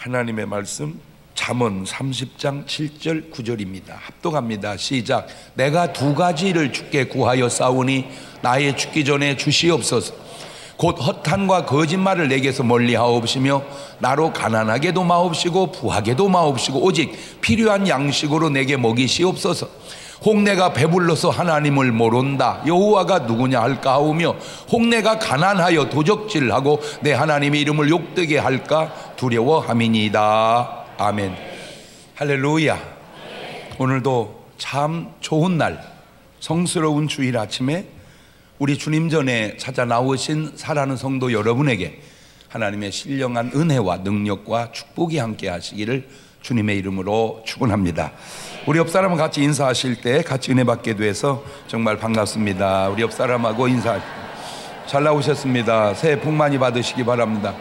하나님의 말씀 잠언 30장 7절 9절입니다. 합독합니다. 시작. 내가 두 가지를 주께 구하여 싸우니 나의 죽기 전에 주시옵소서. 곧 허탄과 거짓말을 내게서 멀리하옵시며 나로 가난하게도 마옵시고 부하게도 마옵시고 오직 필요한 양식으로 내게 먹이시옵소서. 혹 내가 배불러서 하나님을 모른다 여호와가 누구냐 할까 하오며 혹 내가 가난하여 도적질하고 내 하나님의 이름을 욕되게 할까 두려워함이니이다. 아멘. 할렐루야. 오늘도 참 좋은 날, 성스러운 주일 아침에 우리 주님 전에 찾아 나오신 사랑하는 성도 여러분에게 하나님의 신령한 은혜와 능력과 축복이 함께 하시기를 주님의 이름으로 축원합니다. 우리 옆 사람과 같이 인사하실 때 같이 은혜 받게 돼서 정말 반갑습니다. 우리 옆 사람하고 인사. 잘 나오셨습니다. 새해 복 많이 받으시기 바랍니다.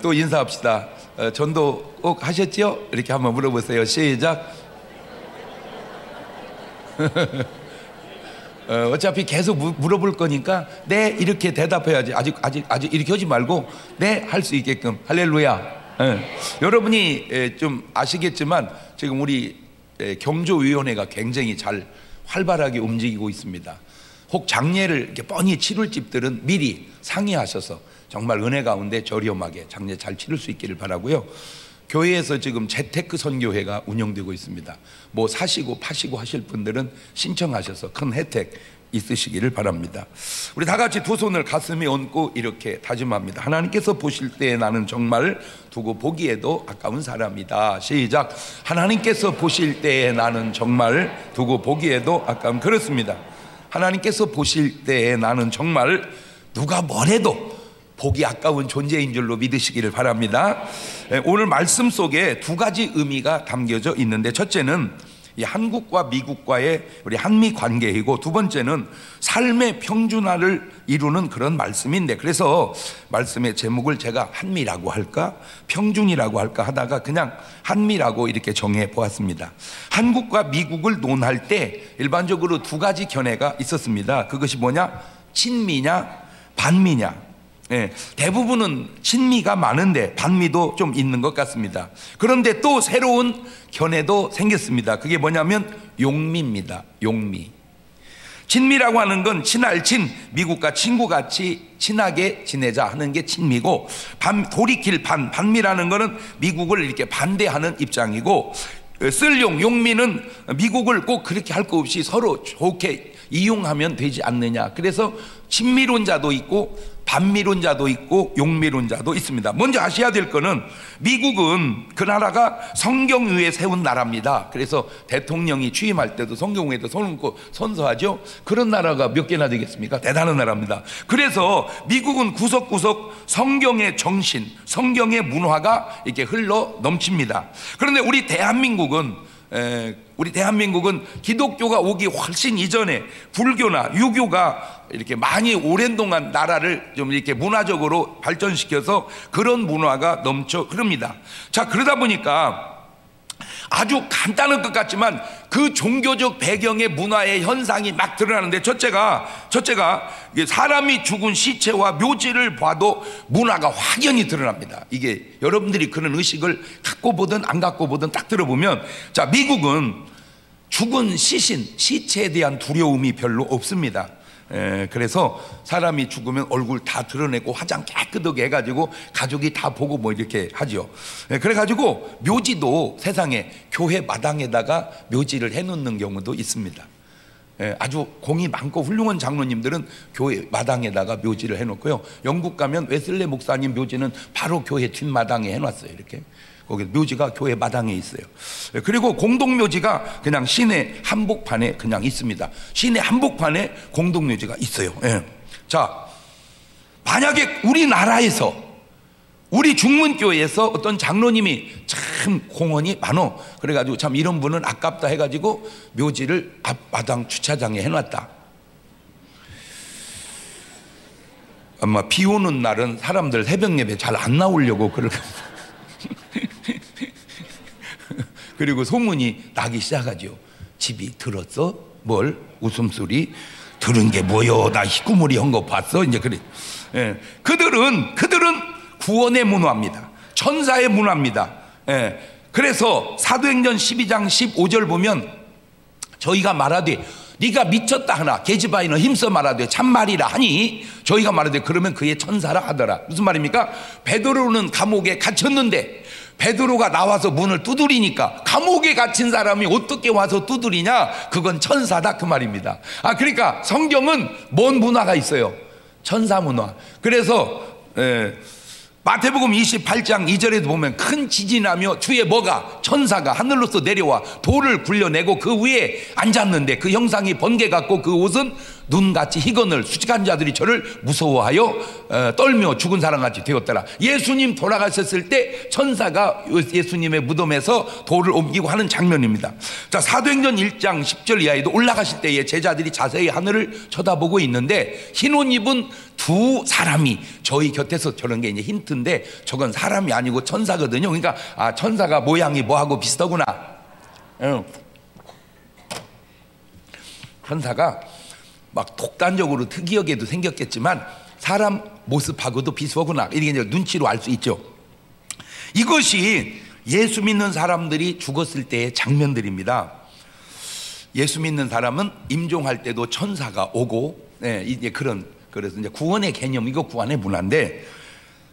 또 인사합시다. 전도 꼭 하셨죠? 이렇게 한번 물어보세요. 시작. 어차피 계속 물어볼 거니까 네 이렇게 대답해야지. 아직 이렇게 하지 말고 네 할 수 있게끔. 할렐루야. 여러분이 좀 아시겠지만 지금 우리 경조위원회가 굉장히 잘 활발하게 움직이고 있습니다. 혹 장례를 이렇게 뻔히 치를 집들은 미리 상의하셔서 정말 은혜 가운데 저렴하게 장례 잘 치를 수 있기를 바라고요. 교회에서 지금 재테크 선교회가 운영되고 있습니다. 뭐 사시고 파시고 하실 분들은 신청하셔서 큰 혜택 있으시기를 바랍니다. 우리 다 같이 두 손을 가슴에 얹고 이렇게 다짐합니다. 하나님께서 보실 때 나는 정말 두고 보기에도 아까운 사람이다. 시작. 하나님께서 보실 때 나는 정말 두고 보기에도 아까운. 그렇습니다. 하나님께서 보실 때 나는 정말 누가 뭐래도 보기 아까운 존재인 줄로 믿으시기를 바랍니다. 오늘 말씀 속에 두 가지 의미가 담겨져 있는데, 첫째는 이 한국과 미국과의 우리 한미 관계이고, 두 번째는 삶의 평준화를 이루는 그런 말씀인데, 그래서 말씀의 제목을 제가 한미라고 할까 평준이라고 할까 하다가 그냥 한미라고 이렇게 정해 보았습니다. 한국과 미국을 논할 때 일반적으로 두 가지 견해가 있었습니다. 그것이 뭐냐? 친미냐 반미냐. 대부분은 친미가 많은데 반미도 좀 있는 것 같습니다. 그런데 또 새로운 견해도 생겼습니다. 그게 뭐냐면 용미입니다. 용미. 친미라고 하는 건 친할 친, 미국과 친구같이 친하게 지내자 하는 게 친미고, 돌이킬 반미라는 거는 미국을 이렇게 반대하는 입장이고, 쓸용 용미는 미국을 꼭 그렇게 할 거 없이 서로 좋게 이용하면 되지 않느냐. 그래서 친미론자도 있고 반미론자도 있고 용미론자도 있습니다. 먼저 아셔야 될 거는 미국은 그 나라가 성경 위에 세운 나라입니다. 그래서 대통령이 취임할 때도 성경 위에도 손 얹고 선서하죠. 그런 나라가 몇 개나 되겠습니까? 대단한 나라입니다. 그래서 미국은 구석구석 성경의 정신, 성경의 문화가 이렇게 흘러 넘칩니다. 그런데 우리 대한민국은 기독교가 오기 훨씬 이전에 불교나 유교가 이렇게 많이 오랜 동안 나라를 좀 이렇게 문화적으로 발전시켜서 그런 문화가 넘쳐 흐릅니다. 자, 그러다 보니까 아주 간단한 것 같지만 그 종교적 배경의 문화의 현상이 막 드러나는데, 첫째가 사람이 죽은 시체와 묘지를 봐도 문화가 확연히 드러납니다. 이게 여러분들이 그런 의식을 갖고 보든 안 갖고 보든 딱 들어보면, 자, 미국은 죽은 시체에 대한 두려움이 별로 없습니다. 그래서 사람이 죽으면 얼굴 다 드러내고 화장 깨끗하게 해가지고 가족이 다 보고 뭐 이렇게 하죠. 그래가지고 묘지도 세상에 교회 마당에다가 묘지를 해놓는 경우도 있습니다. 아주 공이 많고 훌륭한 장로님들은 교회 마당에다가 묘지를 해놓고요. 영국 가면 웨슬레 목사님 묘지는 바로 교회 뒷마당에 해놨어요. 이렇게 거기 묘지가 교회 마당에 있어요. 그리고 공동묘지가 그냥 시내 한복판에 그냥 있습니다. 시내 한복판에 공동묘지가 있어요. 자, 만약에 우리나라에서 우리 중문교회에서 어떤 장로님이 참 공헌이 많어, 그래가지고 참 이런 분은 아깝다 해가지고 묘지를 앞마당 주차장에 해놨다. 아마 비 오는 날은 사람들 새벽 예배 잘 안 나오려고 그럴 겁니다. 그리고 소문이 나기 시작하죠. 집이 들었어? 뭘? 웃음소리. 들은 게 뭐여? 나 희구머리 한 거 봤어? 이제 그래. 예. 그들은 구원의 문화입니다. 천사의 문화입니다. 예. 그래서 사도행전 12장 15절 보면 저희가 말하되 네가 미쳤다 하나 계집아이는 힘써 말하되 참말이라 하니 저희가 말하되 그러면 그의 천사라 하더라. 무슨 말입니까? 베드로는 감옥에 갇혔는데 베드로가 나와서 문을 두드리니까 감옥에 갇힌 사람이 어떻게 와서 두드리냐? 그건 천사다 그 말입니다. 그러니까 성경은 뭔 문화가 있어요? 천사 문화. 그래서 마태복음 28장 2절에도 보면 큰 지진이 나며 주의 뭐가 천사가 하늘로서 내려와 돌을 굴려내고 그 위에 앉았는데 그 형상이 번개 같고 그 옷은 눈같이 희건을 수직한 자들이 저를 무서워하여 떨며 죽은 사람같이 되었더라. 예수님 돌아가셨을 때 천사가 예수님의 무덤에서 돌을 옮기고 하는 장면입니다. 자, 사도행전 1장 10절 이하에도 올라가실 때에 제자들이 자세히 하늘을 쳐다보고 있는데 흰 옷 입은 두 사람이 저희 곁에서 저런 게 이제 힌트인데 저건 사람이 아니고 천사거든요. 그러니까 천사가 모양이 뭐하고 비슷하구나. 천사가 막 독단적으로 특이하게도 생겼겠지만 사람 모습하고도 비슷하구나. 이렇게 이제 눈치로 알 수 있죠. 이것이 예수 믿는 사람들이 죽었을 때의 장면들입니다. 예수 믿는 사람은 임종할 때도 천사가 오고, 이제 그래서 이제 구원의 개념, 이거 구원의 문화인데,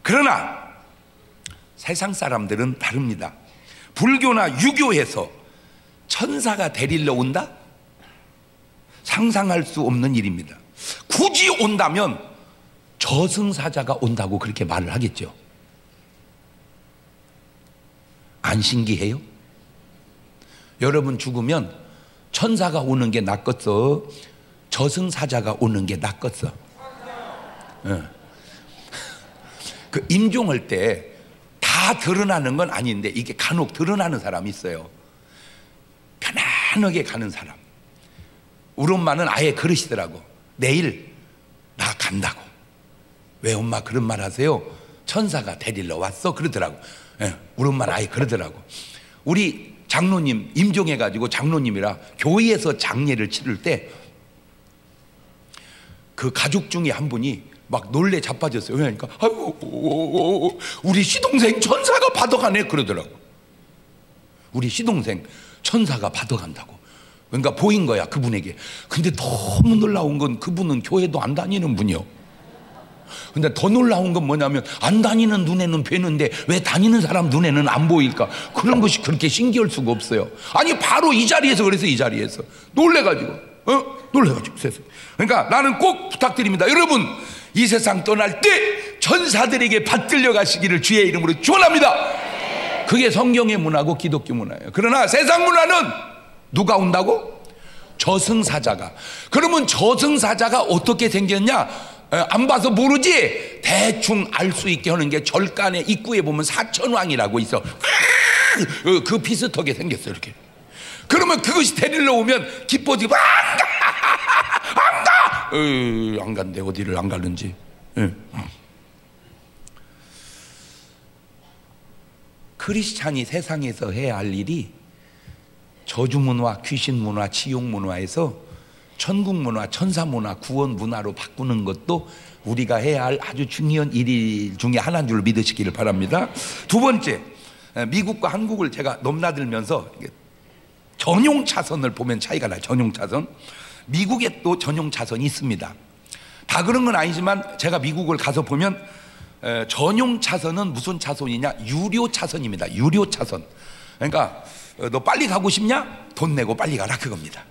그러나 세상 사람들은 다릅니다. 불교나 유교에서 천사가 데리러 온다? 상상할 수 없는 일입니다. 굳이 온다면 저승사자가 온다고 그렇게 말을 하겠죠. 안 신기해요? 여러분 죽으면 천사가 오는 게 낫겠어? 저승사자가 오는 게 낫겠어? 그 임종할 때 다 드러나는 건 아닌데 이게 간혹 드러나는 사람이 있어요. 편안하게 가는 사람. 우리 엄마는 아예 그러시더라고. 내일 나 간다고. 왜 엄마 그런 말 하세요? 천사가 데리러 왔어 그러더라고. 우리 엄마는 아예 그러더라고. 우리 장로님 임종해가지고 장로님이라 교회에서 장례를 치를 때 그 가족 중에 한 분이 막 놀래 자빠졌어요. 왜냐니까 아이고 우리 시동생 천사가 받아가네 그러더라고. 우리 시동생 천사가 받아간다고. 그러니까 보인 거야 그분에게. 근데 너무 놀라운 건 그분은 교회도 안 다니는 분이요. 근데 더 놀라운 건 뭐냐면 안 다니는 눈에는 뵈는데 왜 다니는 사람 눈에는 안 보일까? 그런 것이 그렇게 신기할 수가 없어요. 아니 바로 이 자리에서 그래서 이 자리에서 놀래가지고 세상. 그러니까 나는 꼭 부탁드립니다. 여러분 이 세상 떠날 때 천사들에게 받들려 가시기를 주의 이름으로 축원합니다. 그게 성경의 문화고 기독교 문화예요. 그러나 세상 문화는 누가 온다고? 저승사자가. 그러면 저승사자가 어떻게 생겼냐? 안 봐서 모르지? 대충 알 수 있게 하는 게 절간의 입구에 보면 사천왕이라고 있어. 그 비슷하게 생겼어 이렇게. 그러면 그것이 데리러 오면 기뻐지고 안 간대. 어디를 안 가는지. 크리스찬이 세상에서 해야 할 일이 저주 문화, 귀신 문화, 지옥 문화에서 천국 문화, 천사 문화, 구원 문화로 바꾸는 것도 우리가 해야 할 아주 중요한 일 중에 하나인 줄 믿으시기를 바랍니다. 두 번째, 미국과 한국을 제가 넘나들면서 전용 차선을 보면 차이가 나요. 전용 차선. 미국에 또 전용 차선이 있습니다. 다 그런 건 아니지만 제가 미국을 가서 보면 전용 차선은 무슨 차선이냐? 유료 차선입니다. 유료 차선. 그러니까 너 빨리 가고 싶냐? 돈 내고 빨리 가라 그겁니다.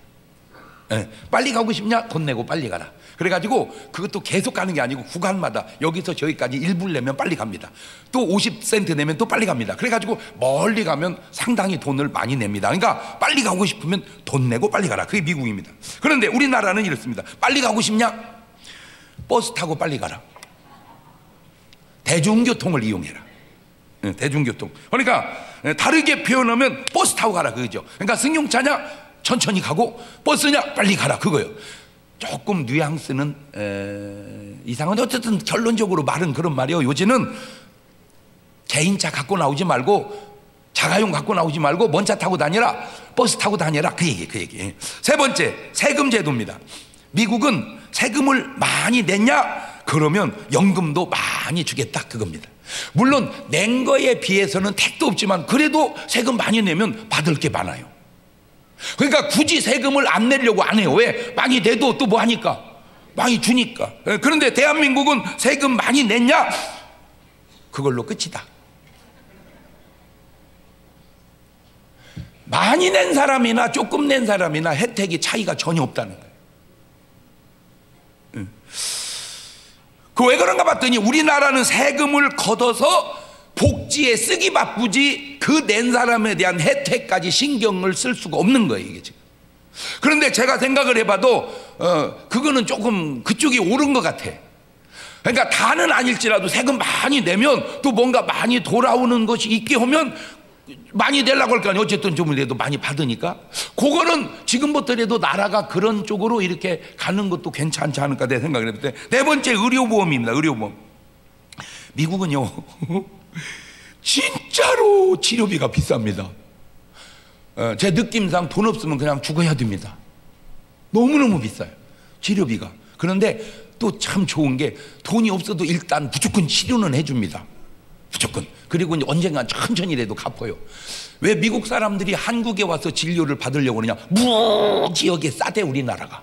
빨리 가고 싶냐? 돈 내고 빨리 가라. 그래가지고 그것도 계속 가는 게 아니고 구간마다 여기서 저기까지 1불 내면 빨리 갑니다. 또 50센트 내면 또 빨리 갑니다. 그래가지고 멀리 가면 상당히 돈을 많이 냅니다. 그러니까 빨리 가고 싶으면 돈 내고 빨리 가라. 그게 미국입니다. 그런데 우리나라는 이렇습니다. 빨리 가고 싶냐? 버스 타고 빨리 가라. 대중교통을 이용해라. 대중교통. 그러니까 다르게 표현하면 버스 타고 가라 그거죠. 그러니까 승용차냐? 천천히 가고, 버스냐? 빨리 가라 그거예요. 조금 뉘앙스는 이상한데 어쨌든 결론적으로 말은 그런 말이에요. 요즘은 개인차 갖고 나오지 말고 자가용 갖고 나오지 말고 먼 차 타고 다니라, 버스 타고 다니라 그 얘기. 세 번째, 세금 제도입니다. 미국은 세금을 많이 냈냐? 그러면 연금도 많이 주겠다, 그겁니다. 물론 낸 거에 비해서는 택도 없지만 그래도 세금 많이 내면 받을 게 많아요. 그러니까 굳이 세금을 안 내려고 안 해요. 왜? 많이 내도 또 뭐 하니까? 많이 주니까. 그런데 대한민국은 세금 많이 냈냐? 그걸로 끝이다. 많이 낸 사람이나 조금 낸 사람이나 혜택이 차이가 전혀 없다는 거예요. 그 왜 그런가 봤더니 우리나라는 세금을 걷어서 복지에 쓰기 바쁘지 그 낸 사람에 대한 혜택까지 신경을 쓸 수가 없는 거예요, 이게 지금. 그런데 제가 생각을 해봐도 그거는 조금 그쪽이 옳은 것 같아. 그러니까 다는 아닐지라도 세금 많이 내면 또 뭔가 많이 돌아오는 것이 있게 하면 많이 내려고 할 거 아니에요. 어쨌든 좀이라도 많이 받으니까. 그거는 지금부터라도 나라가 그런 쪽으로 이렇게 가는 것도 괜찮지 않을까 내 생각을 해볼 때. 네 번째, 의료보험입니다. 의료보험. 미국은요 진짜로 치료비가 비쌉니다. 제 느낌상 돈 없으면 그냥 죽어야 됩니다. 너무너무 비싸요, 치료비가. 그런데 또 참 좋은 게 돈이 없어도 일단 무조건 치료는 해줍니다. 무조건. 그리고 이제 언젠간 천천히라도 갚아요. 왜 미국 사람들이 한국에 와서 진료를 받으려고 그러냐? 무지하게 싸대, 우리나라가.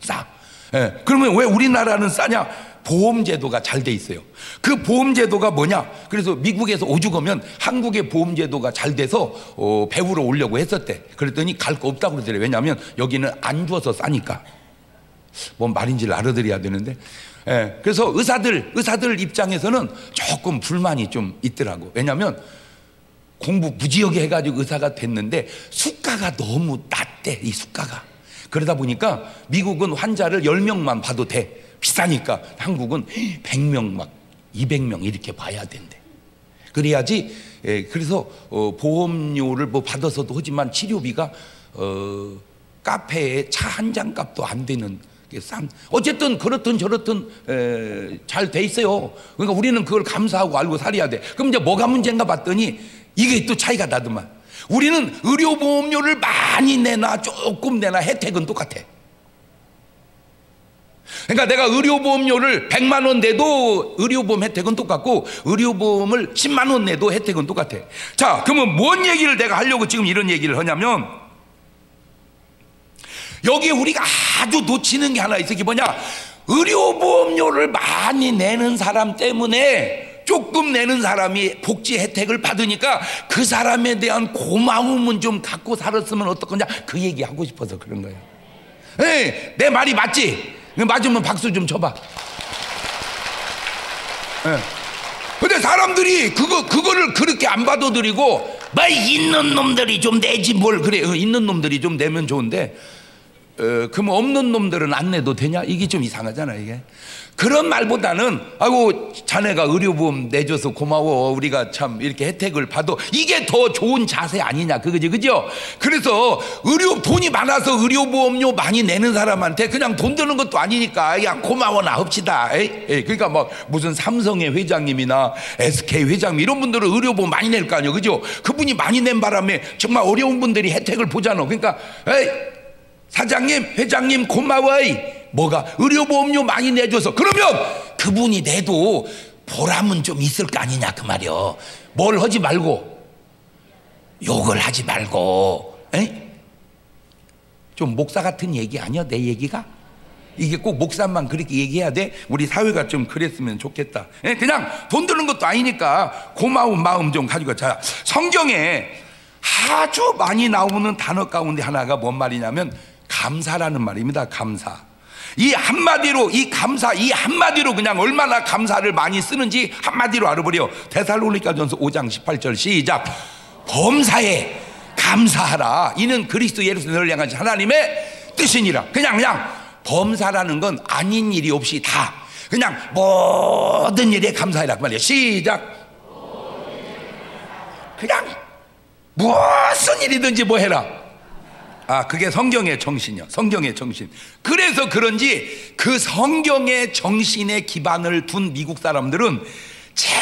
싸. 예. 그러면 왜 우리나라는 싸냐? 보험제도가 잘 돼 있어요. 그 보험제도가 뭐냐? 그래서 미국에서 오죽 하면 한국의 보험제도가 잘 돼서 배우러 오려고 했었대. 그랬더니 갈 거 없다고 그러더래요. 왜냐하면 여기는 안 줘서 싸니까. 뭔 말인지를 알아들어야 되는데. 예, 그래서 의사들 입장에서는 조금 불만이 좀 있더라고. 왜냐하면 공부 무지하게 해가지고 의사가 됐는데 수가가 너무 낮대, 이 수가가. 그러다 보니까 미국은 환자를 10명만 봐도 돼. 비싸니까. 한국은 100명 막 200명 이렇게 봐야 된대. 그래야지. 그래서 보험료를 뭐 받아서도 하지만 치료비가 카페에 차 한 잔 값도 안 되는 싼. 어쨌든 그렇든 저렇든 잘 돼 있어요. 그러니까 우리는 그걸 감사하고 알고 살아야 돼. 그럼 이제 뭐가 문제인가 봤더니 이게 또 차이가 나더만. 우리는 의료보험료를 많이 내나 조금 내나 혜택은 똑같아. 그러니까 내가 의료보험료를 100만 원 내도 의료보험 혜택은 똑같고 의료보험을 10만 원 내도 혜택은 똑같아. 자, 그러면 뭔 얘기를 내가 하려고 지금 이런 얘기를 하냐면, 여기에 우리가 아주 놓치는 게 하나 있어. 그게 뭐냐? 의료보험료를 많이 내는 사람 때문에 조금 내는 사람이 복지 혜택을 받으니까 그 사람에 대한 고마움은 좀 갖고 살았으면 어떡하냐, 그 얘기 하고 싶어서 그런 거예요. 에이, 내 말이 맞지? 맞으면 박수 좀 쳐봐. 근데 사람들이 그거를 그렇게 안 받아들이고, 뭐 있는 놈들이 좀 내지 뭘 그래. 있는 놈들이 좀 내면 좋은데 그럼 없는 놈들은 안 내도 되냐? 이게 좀 이상하잖아, 이게. 그런 말보다는 아이고 자네가 의료보험 내줘서 고마워, 우리가 참 이렇게 혜택을 받아, 이게 더 좋은 자세 아니냐, 그거지, 그죠? 그래서 돈이 많아서 의료보험료 많이 내는 사람한테 그냥 돈 드는 것도 아니니까 그냥 고마워나 합시다. 그러니까 막 무슨 삼성의 회장님이나 SK 회장님 이런 분들은 의료보험 많이 낼 거 아니에요, 그죠? 그분이 많이 낸 바람에 정말 어려운 분들이 혜택을 보잖아. 그러니까 사장님, 회장님 고마워. 뭐가? 의료보험료 많이 내줘서. 그러면 그분이 내도 보람은 좀 있을 거 아니냐, 그 말이요. 뭘 하지 말고, 욕을 하지 말고. 좀 목사 같은 얘기 아니야, 내 얘기가? 이게 꼭 목사만 그렇게 얘기해야 돼? 우리 사회가 좀 그랬으면 좋겠다. 그냥 돈 드는 것도 아니니까 고마운 마음 좀 가지고. 자, 성경에 아주 많이 나오는 단어 가운데 하나가 뭔 말이냐면 감사라는 말입니다. 감사. 이 한마디로 그냥 얼마나 감사를 많이 쓰는지 한마디로 알아버려. 데살로니가전서 5장 18절 시작. 범사에 감사하라. 이는 그리스도 예수를 너를 향한 하나님의 뜻이니라. 그냥 범사라는 건 아닌 일이 없이 다 그냥 모든 일에 감사해라 그 말이야. 시작. 그냥 무슨 일이든지 뭐 해라. 그게 성경의 정신이야. 성경의 정신. 그래서 그런지 그 성경의 정신에 기반을 둔 미국 사람들은 제일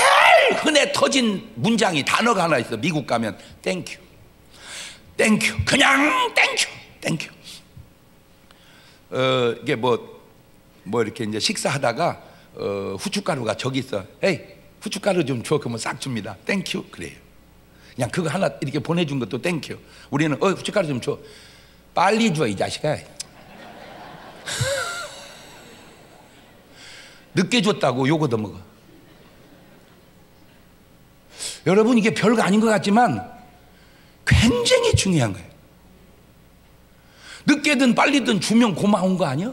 흔해 터진 문장이, 단어가 하나 있어. 미국 가면 땡큐. 땡큐. 그냥 땡큐. 땡큐. 이게 뭐 이렇게 이제 식사하다가 후춧가루가 저기 있어. 에이, 후춧가루 좀 줘. 그러면 싹 줍니다. 땡큐 그래요. 그냥 그거 하나 이렇게 보내준 것도 땡큐. 우리는 후춧가루 좀 줘. 빨리 줘 이 자식아. 늦게 줬다고 욕 얻어먹어. 여러분, 이게 별거 아닌 것 같지만 굉장히 중요한 거예요. 늦게든 빨리든 주면 고마운 거 아니야?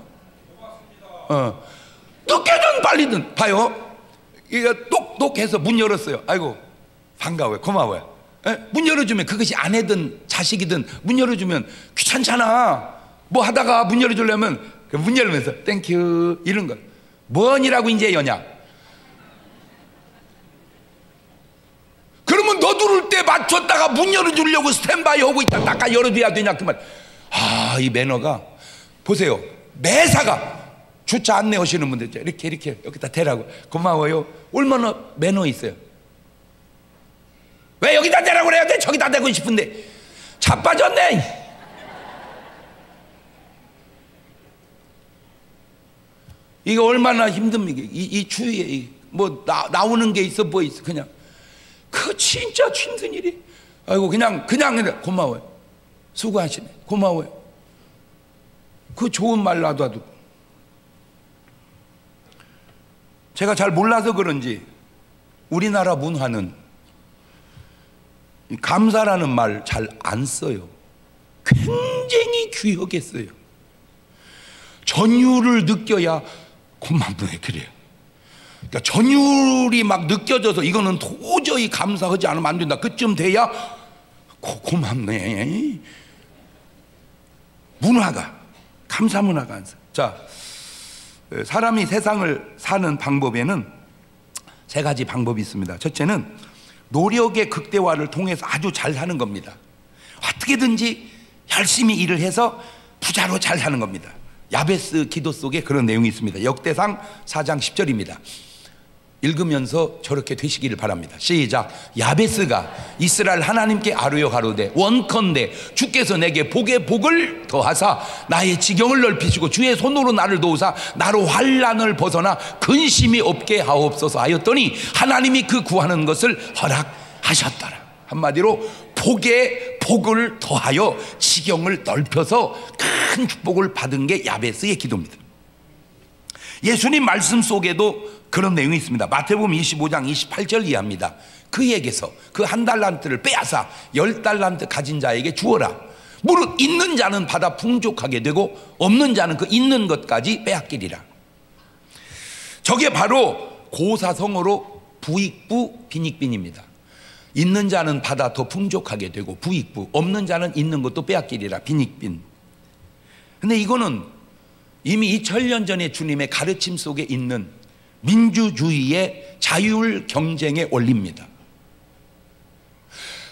늦게든 빨리든. 봐요, 이거 똑똑해서 문 열었어요. 아이고 반가워요, 고마워요. 문 열어주면, 그것이 아내든 자식이든 문 열어주면 귀찮잖아. 뭐 하다가 문 열어주려면 문 열면서 땡큐 이런 거. 뭐니라고 이제 여냐? 그러면 너 들을 때 맞췄다가 문 열어주려고 스탠바이 하고 있다. 닦아 열어줘야 되냐 그 말. 이 매너가, 보세요, 매사가 주차 안내하시는 분들 이렇게 여기다 대라고. 고마워요. 얼마나 매너 있어요. 왜 여기다 대라고 그래야 돼? 저기다 대고 싶은데. 자빠졌네. 이거 얼마나 힘듭니까? 이 추위에 뭐 나오는 게 있어 뭐 있어. 그냥 그 진짜 힘든 일이. 아이고 그냥 고마워요. 수고하시네. 고마워요. 그 좋은 말 놔둬도. 제가 잘 몰라서 그런지 우리나라 문화는 감사라는 말 잘 안 써요. 굉장히 귀하게 써요. 전율을 느껴야 고맙네 그래요. 그러니까 전율이 막 느껴져서 이거는 도저히 감사하지 않으면 안 된다. 그쯤 돼야 고맙네. 문화가, 감사 문화가 안 써. 자, 사람이 세상을 사는 방법에는 세 가지 방법이 있습니다. 첫째는 노력의 극대화를 통해서 아주 잘 사는 겁니다. 어떻게든지 열심히 일을 해서 부자로 잘 사는 겁니다. 야베스 기도 속에 그런 내용이 있습니다. 역대상 4장 10절입니다. 읽으면서 저렇게 되시기를 바랍니다. 시작. 야베스가 이스라엘 하나님께 아뢰어 가로되 원컨대 주께서 내게 복에 복을 더하사 나의 지경을 넓히시고 주의 손으로 나를 도우사 나로 환난을 벗어나 근심이 없게 하옵소서 하였더니 하나님이 그 구하는 것을 허락하셨더라. 한마디로 복에 복을 더하여 지경을 넓혀서 큰 축복을 받은 게 야베스의 기도입니다. 예수님 말씀 속에도 그런 내용이 있습니다. 마태복음 25장 28절 이하입니다. 그에게서 그 1달란트를 빼앗아 10달란트 가진 자에게 주어라. 무릇 있는 자는 받아 풍족하게 되고 없는 자는 그 있는 것까지 빼앗기리라. 저게 바로 고사성어로 부익부 빈익빈입니다. 있는 자는 받아 더 풍족하게 되고 부익부, 없는 자는 있는 것도 빼앗기리라. 빈익빈. 근데 이거는 이미 2000년 전에 주님의 가르침 속에 있는 민주주의의 자율 경쟁의 원리입니다.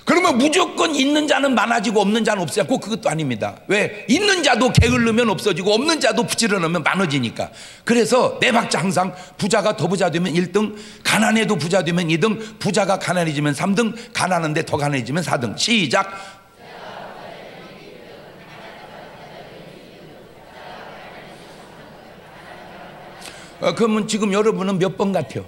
그러면 무조건 있는 자는 많아지고 없는 자는 없어지고, 그것도 아닙니다. 왜? 있는 자도 게을르면 없어지고 없는 자도 부지런하면 많아지니까. 그래서 네 박자 항상 부자가 더 부자 되면 1등, 가난해도 부자 되면 2등, 부자가 가난해지면 3등, 가난한데 더 가난해지면 4등. 시작. 그러면 지금 여러분은 몇 번 같아요?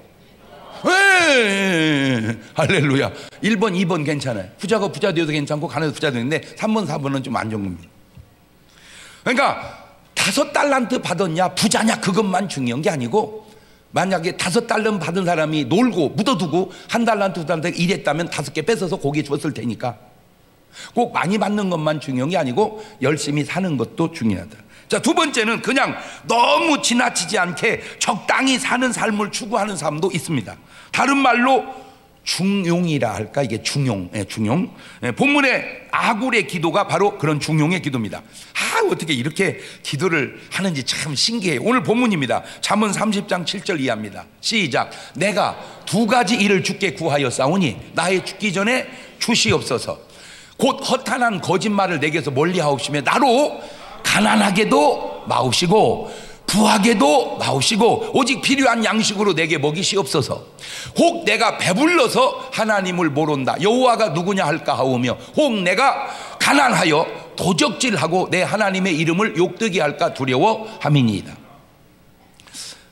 할렐루야. 1번, 2번 괜찮아요. 부자가 부자 되어도 괜찮고 가난해도 부자 되는데 3번, 4번은 좀 안 좋은 겁니다. 그러니까 5달란트 받았냐 부자냐 그것만 중요한 게 아니고, 만약에 5달러 받은 사람이 놀고 묻어두고 1달란트, 2달란트 일했다면 5개 뺏어서 고기 줬을 테니까 꼭 많이 받는 것만 중요한 게 아니고 열심히 사는 것도 중요하다. 자, 두 번째는 그냥 너무 지나치지 않게 적당히 사는 삶을 추구하는 사람도 있습니다. 다른 말로 중용이라 할까? 이게 중용. 본문의 아굴의 기도가 바로 그런 중용의 기도입니다. 어떻게 이렇게 기도를 하는지 참 신기해요. 오늘 본문입니다. 잠언 30장 7절 이하입니다. 시작. 내가 2가지 일을 주께 구하였사오니 나의 죽기 전에 주시옵소서. 곧 허탄한 거짓말을 내게서 멀리하옵시며 나로 가난하게도 마우시고 부하게도 마우시고 오직 필요한 양식으로 내게 먹이시옵소서. 혹 내가 배불러서 하나님을 모른다 여호와가 누구냐 할까 하오며, 혹 내가 가난하여 도적질하고 내 하나님의 이름을 욕되게 할까 두려워함이니이다.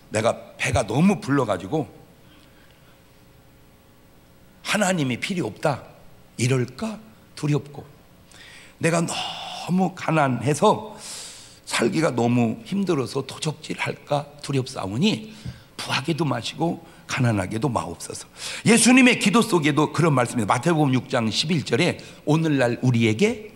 내가 배가 너무 불러가지고 하나님이 필요 없다 이럴까 두렵고, 내가 너무 가난해서 살기가 너무 힘들어서 도적질할까 두렵사오니 부하게도 마시고 가난하게도 마옵소서. 예수님의 기도 속에도 그런 말씀입니다. 마태복음 6장 11절에 오늘날 우리에게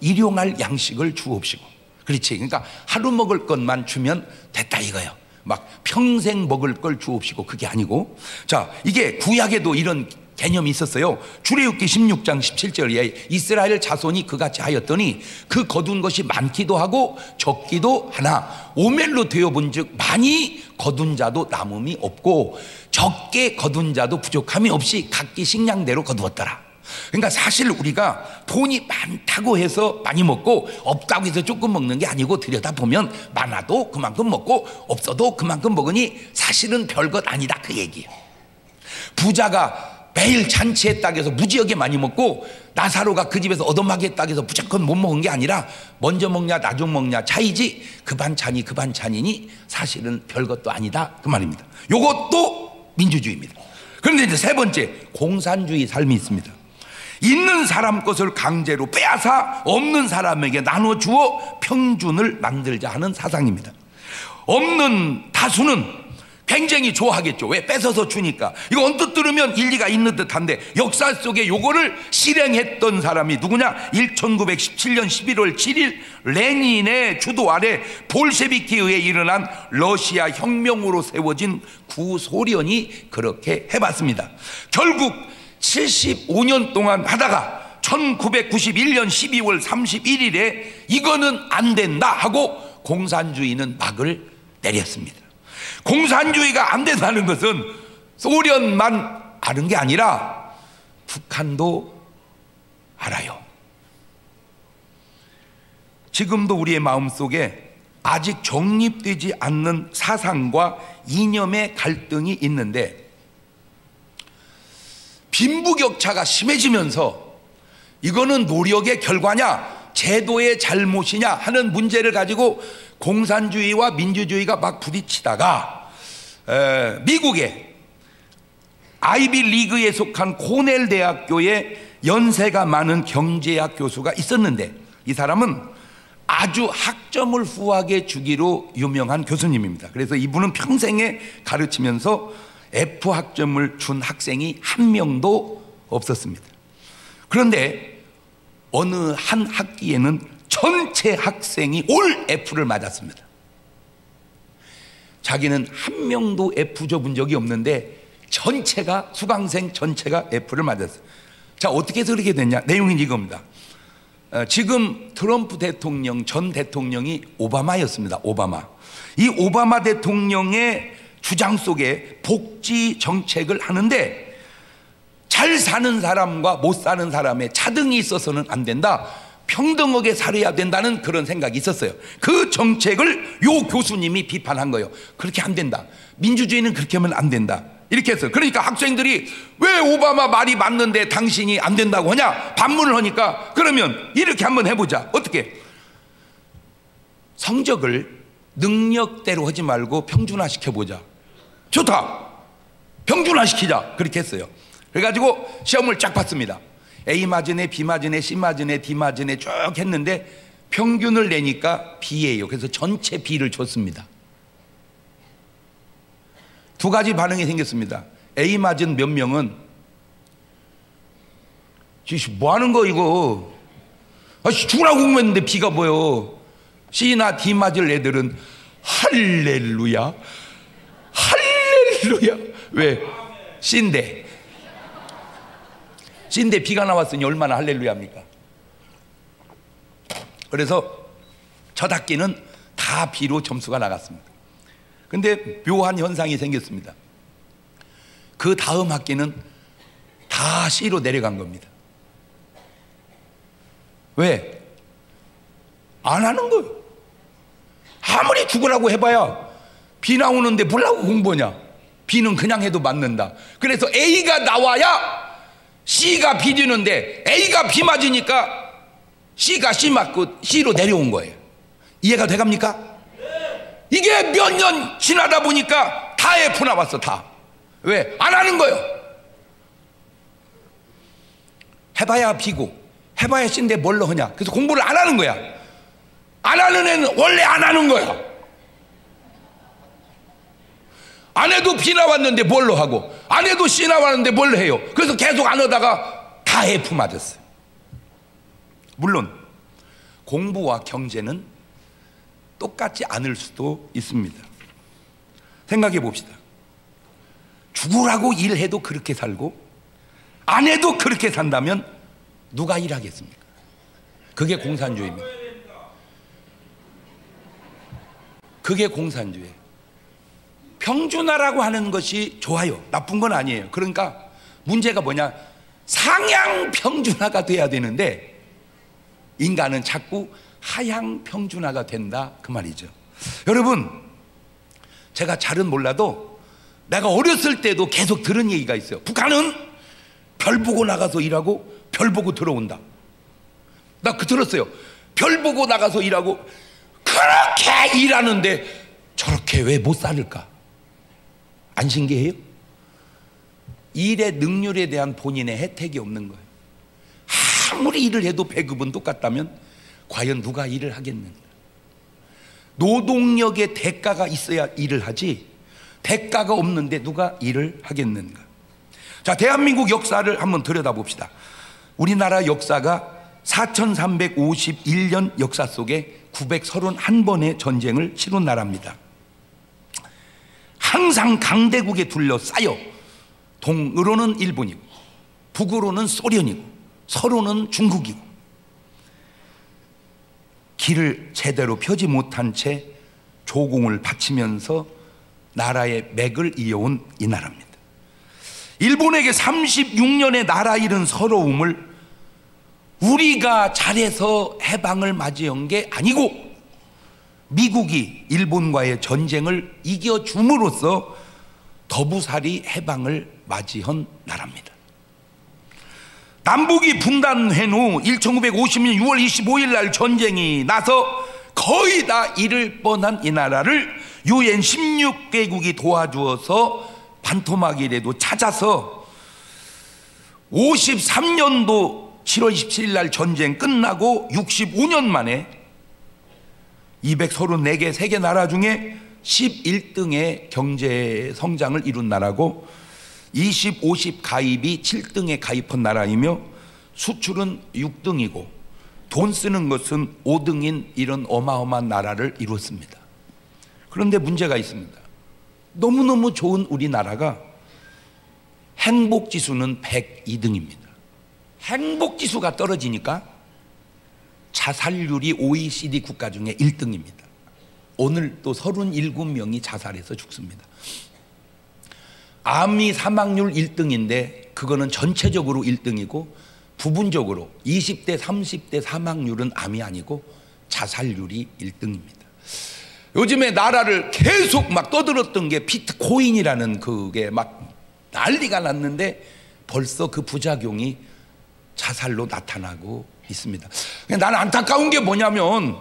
일용할 양식을 주옵시고. 그렇지, 그러니까 하루 먹을 것만 주면 됐다 이거예요. 막 평생 먹을 걸 주옵시고 그게 아니고, 자, 이게 구약에도 이런 개념이 있었어요. 출애굽기 16장 17절에 이스라엘 자손이 그같이 하였더니 그 거둔 것이 많기도 하고 적기도 하나 오멜로 되어본즉 많이 거둔 자도 남음이 없고 적게 거둔 자도 부족함이 없이 각기 식량대로 거두었더라. 그러니까 사실 우리가 돈이 많다고 해서 많이 먹고 없다고 해서 조금 먹는 게 아니고, 들여다보면 많아도 그만큼 먹고 없어도 그만큼 먹으니 사실은 별것 아니다 그 얘기예요. 부자가 매일 잔치했다고 해서 무지하게 많이 먹고 나사로가 그 집에서 얻어먹겠다고 해서 무조건 못 먹은 게 아니라 먼저 먹냐 나중 먹냐 차이지, 그 반찬이 그 반찬이니 사실은 별것도 아니다 그 말입니다. 이것도 민주주의입니다. 그런데 이제 세 번째, 공산주의 삶이 있습니다. 있는 사람 것을 강제로 빼앗아 없는 사람에게 나눠주어 평준을 만들자 하는 사상입니다. 없는 다수는 굉장히 좋아하겠죠. 왜? 뺏어서 주니까. 이거 언뜻 들으면 일리가 있는 듯한데 역사 속에 요거를 실행했던 사람이 누구냐? 1917년 11월 7일 레닌의 주도 아래 볼셰비키에 의해 일어난 러시아 혁명으로 세워진 구소련이 그렇게 해봤습니다. 결국 75년 동안 하다가 1991년 12월 31일에 이거는 안 된다 하고 공산주의는 막을 내렸습니다. 공산주의가 안 된다는 것은 소련만 아는 게 아니라 북한도 알아요. 지금도 우리의 마음속에 아직 정립되지 않는 사상과 이념의 갈등이 있는데, 빈부격차가 심해지면서 이거는 노력의 결과냐 제도의 잘못이냐 하는 문제를 가지고 공산주의와 민주주의가 막 부딪히다가 미국의 아이비 리그에 속한 코넬 대학교에 연세가 많은 경제학 교수가 있었는데, 이 사람은 아주 학점을 후하게 주기로 유명한 교수님입니다. 그래서 이분은 평생에 가르치면서 F 학점을 준 학생이 한 명도 없었습니다. 그런데 어느 한 학기에는 전체 학생이 올 F를 맞았습니다. 자기는 한 명도 F 줘본 적이 없는데 전체가, 수강생 전체가 F를 맞았어요. 자, 어떻게 해서 그렇게 됐냐? 내용은 이겁니다. 지금 트럼프 대통령 전 대통령이 오바마였습니다. 오바마. 이 오바마 대통령의 주장 속에 복지 정책을 하는데 잘 사는 사람과 못 사는 사람의 차등이 있어서는 안 된다, 평등하게 살아야 된다는 그런 생각이 있었어요. 그 정책을 요 교수님이 비판한 거예요. 그렇게 안 된다, 민주주의는 그렇게 하면 안 된다, 이렇게 했어요. 그러니까 학생들이 왜 오바마 말이 맞는데 당신이 안 된다고 하냐 반문을 하니까, 그러면 이렇게 한번 해보자. 어떻게? 성적을 능력대로 하지 말고 평준화 시켜보자. 좋다, 평준화 시키자. 그렇게 했어요. 그래가지고 시험을 쫙 봤습니다. A 맞은 애, B 맞은 애, C 맞은 애, D 맞은 애 쭉 했는데 평균을 내니까 B예요. 그래서 전체 B를 줬습니다. 두 가지 반응이 생겼습니다. A 맞은 몇 명은 뭐 하는 거 이거, 죽으라고 공부했는데 B가 뭐요. C나 D 맞을 애들은 할렐루야, 할렐루야. 왜? C인데 B가 나왔으니 얼마나 할렐루야입니까? 그래서 첫 학기는 다 B로 점수가 나갔습니다. 근데 묘한 현상이 생겼습니다. 그 다음 학기는 다 C로 내려간 겁니다. 왜? 안 하는 거예요. 아무리 죽으라고 해봐야 B 나오는데 뭐라고 공부하냐. B는 그냥 해도 맞는다. 그래서 A가 나와야 C가 B 주는데 A가 B 맞으니까 C가 C 맞고 C로 내려온 거예요. 이해가 돼갑니까? 이게 몇 년 지나다 보니까 다 F 나왔어. 다. 왜? 안 하는 거예요. 해봐야 B고 해봐야 C인데 뭘로 하냐. 그래서 공부를 안 하는 거야. 안 하는 애는 원래 안 하는 거야. 안 해도 B 나왔는데 뭘로 하고 안 해도 C 나왔는데 뭘로 해요. 그래서 계속 안 하다가 다 F 맞았어요. 물론 공부와 경제는 똑같지 않을 수도 있습니다. 생각해 봅시다. 죽으라고 일해도 그렇게 살고 안 해도 그렇게 산다면 누가 일하겠습니까? 그게 공산주의입니다. 그게 공산주의. 평준화라고 하는 것이 좋아요. 나쁜 건 아니에요. 그러니까 문제가 뭐냐, 상향 평준화가 돼야 되는데 인간은 자꾸 하향 평준화가 된다, 그 말이죠. 여러분, 제가 잘은 몰라도 내가 어렸을 때도 계속 들은 얘기가 있어요. 북한은 별 보고 나가서 일하고 별 보고 들어온다. 나 그 들었어요. 별 보고 나가서 일하고 그렇게 일하는데 저렇게 왜 못 살을까? 안 신기해요? 일의 능률에 대한 본인의 혜택이 없는 거예요. 아무리 일을 해도 배급은 똑같다면 과연 누가 일을 하겠는가? 노동력의 대가가 있어야 일을 하지 대가가 없는데 누가 일을 하겠는가? 자, 대한민국 역사를 한번 들여다봅시다. 우리나라 역사가 4351년 역사 속에 931번의 전쟁을 치룬 나라입니다. 항상 강대국에 둘러싸여 동으로는 일본이고 북으로는 소련이고 서로는 중국이고 길을 제대로 펴지 못한 채 조공을 바치면서 나라의 맥을 이어온 이 나라입니다. 일본에게 36년의 나라 잃은 서러움을 우리가 잘해서 해방을 맞이한 게 아니고 미국이 일본과의 전쟁을 이겨줌으로써 더부살이 해방을 맞이한 나라입니다. 남북이 분단한 후 1950년 6월 25일 날 전쟁이 나서 거의 다 잃을 뻔한 이 나라를 UN 16개국이 도와주어서 반토막이라도 찾아서 53년도 7월 27일 날 전쟁 끝나고 65년 만에 234개 세계 나라 중에 11등의 경제 성장을 이룬 나라고 20, 50 가입이 7등에 가입한 나라이며 수출은 6등이고 돈 쓰는 것은 5등인 이런 어마어마한 나라를 이뤘습니다. 그런데 문제가 있습니다. 너무너무 좋은 우리나라가 행복지수는 102등입니다. 행복지수가 떨어지니까 자살률이 OECD 국가 중에 1등입니다. 오늘 또 37명이 자살해서 죽습니다. 암이 사망률 1등인데 그거는 전체적으로 1등이고 부분적으로 20대 30대 사망률은 암이 아니고 자살률이 1등입니다. 요즘에 나라를 계속 막 떠들었던 게 비트코인이라는 그게 막 난리가 났는데 벌써 그 부작용이 자살로 나타나고 있습니다. 나는 안타까운 게 뭐냐면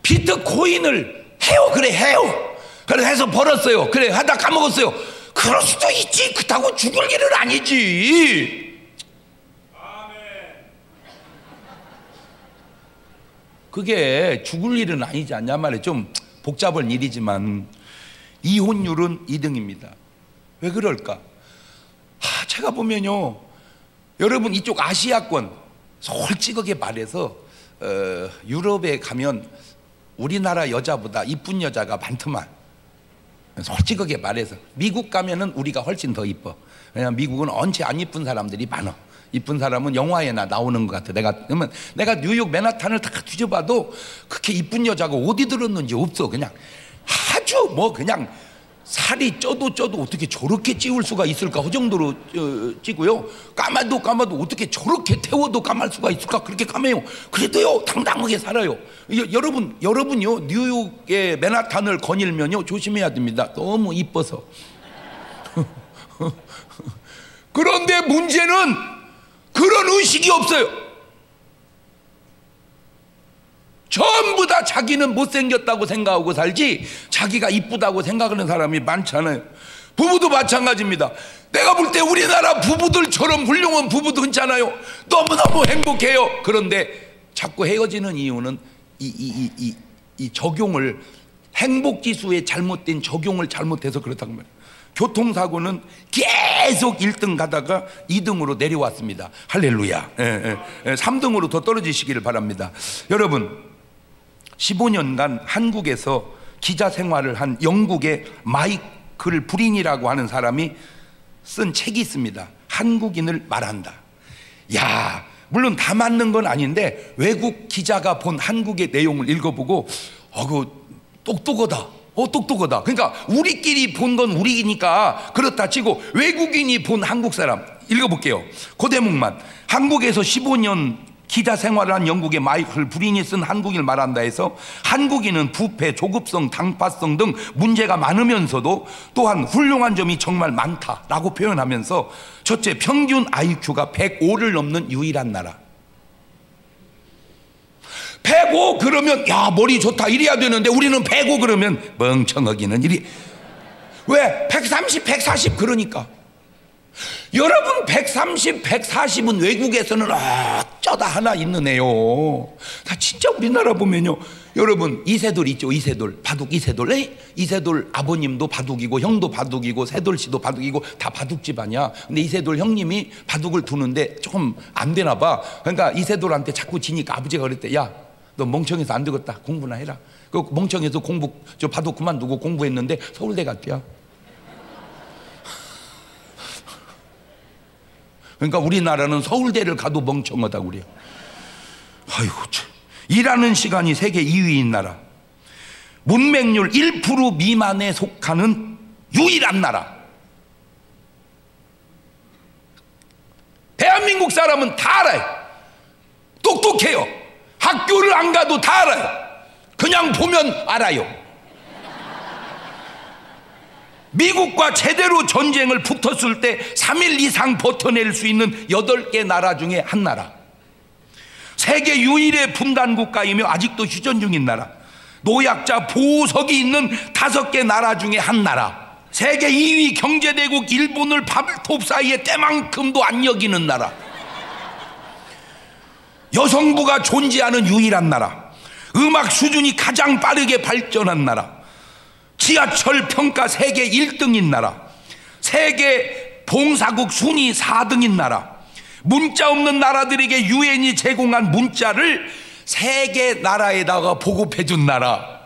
비트코인을 해요. 그래 해요. 그래 해서 벌었어요. 그래 하다 까먹었어요. 그럴 수도 있지. 그렇다고 죽을 일은 아니지. 그게 죽을 일은 아니지 않냐 말이에요. 좀 복잡한 일이지만 이혼율은 2등입니다. 왜 그럴까? 제가 보면요, 여러분 이쪽 아시아권 솔직하게 말해서 유럽에 가면 우리나라 여자보다 이쁜 여자가 많더만. 솔직하게 말해서 미국 가면은 우리가 훨씬 더 이뻐. 왜냐면 미국은 언제 안 이쁜 사람들이 많아. 이쁜 사람은 영화에나 나오는 것 같아. 그러면 내가 뉴욕 맨하탄을 다 뒤져봐도 그렇게 이쁜 여자가 어디 들었는지 없어. 그냥 아주 뭐 그냥 살이 쪄도 어떻게 저렇게 찌울 수가 있을까 그 정도로 찌고요. 까마도 어떻게 저렇게 태워도 까말 수가 있을까 그렇게 까매요. 그래도요 당당하게 살아요. 여러분요 뉴욕의 맨하탄을 거닐면요 조심해야 됩니다. 너무 이뻐서. 그런데 문제는 그런 의식이 없어요. 전부 다 자기는 못생겼다고 생각하고 살지 자기가 이쁘다고 생각하는 사람이 많잖아요. 부부도 마찬가지입니다. 내가 볼 때 우리나라 부부들처럼 훌륭한 부부도 있잖아요. 너무너무 행복해요. 그런데 자꾸 헤어지는 이유는 이 적용을, 행복지수의 잘못된 적용을 잘못해서 그렇다고 말이에요. 교통사고는 계속 1등 가다가 2등으로 내려왔습니다. 할렐루야. 3등으로 더 떨어지시기를 바랍니다. 여러분, 15년간 한국에서 기자 생활을 한 영국의 마이클 브린이라고 하는 사람이 쓴 책이 있습니다. 한국인을 말한다. 야, 물론 다 맞는 건 아닌데 외국 기자가 본 한국의 내용을 읽어보고 그 똑똑하다. 똑똑하다. 그러니까 우리끼리 본 건 우리니까 그렇다 치고 외국인이 본 한국 사람, 읽어볼게요. 그 대목만. 한국에서 15년 기자 생활을 한 영국의 마이클 브린이 쓴 한국인을 말한다 해서 한국인은 부패, 조급성, 당파성 등 문제가 많으면서도 또한 훌륭한 점이 정말 많다라고 표현하면서 첫째, 평균 IQ가 105를 넘는 유일한 나라. 105 그러면 야 머리 좋다 이래야 되는데 우리는 105 그러면 멍청하기는 이리. 왜? 130, 140 그러니까. 여러분 130, 140은 외국에서는 어쩌다 하나 있는 애요. 다 진짜 우리나라 보면요, 여러분 이세돌 있죠. 이세돌, 바둑 이세돌. 이세돌 아버님도 바둑이고 형도 바둑이고 세돌씨도 바둑이고 다 바둑 집안이야. 근데 이세돌 형님이 바둑을 두는데 조금 안 되나 봐. 그러니까 이세돌한테 자꾸 지니까 아버지가 그랬대. 야, 너 멍청해서 안 되겠다. 공부나 해라. 그 멍청해서 바둑 그만두고 공부했는데 서울대 갔대요. 그러니까 우리나라는 서울대를 가도 멍청하다고 그래요. 아이고 참. 일하는 시간이 세계 2위인 나라, 문맹률 1% 미만에 속하는 유일한 나라. 대한민국 사람은 다 알아요. 똑똑해요. 학교를 안 가도 다 알아요. 그냥 보면 알아요. 미국과 제대로 전쟁을 붙었을 때 3일 이상 버텨낼 수 있는 8개 나라 중에 한 나라. 세계 유일의 분단 국가이며 아직도 휴전 중인 나라. 노약자 보호석이 있는 5개 나라 중에 한 나라. 세계 2위 경제대국 일본을 발톱 사이에 때만큼도 안 여기는 나라. 여성부가 존재하는 유일한 나라. 음악 수준이 가장 빠르게 발전한 나라. 지하철 평가 세계 1등인 나라. 세계 봉사국 순위 4등인 나라. 문자 없는 나라들에게 유엔이 제공한 문자를 세계 나라에다가 보급해 준 나라.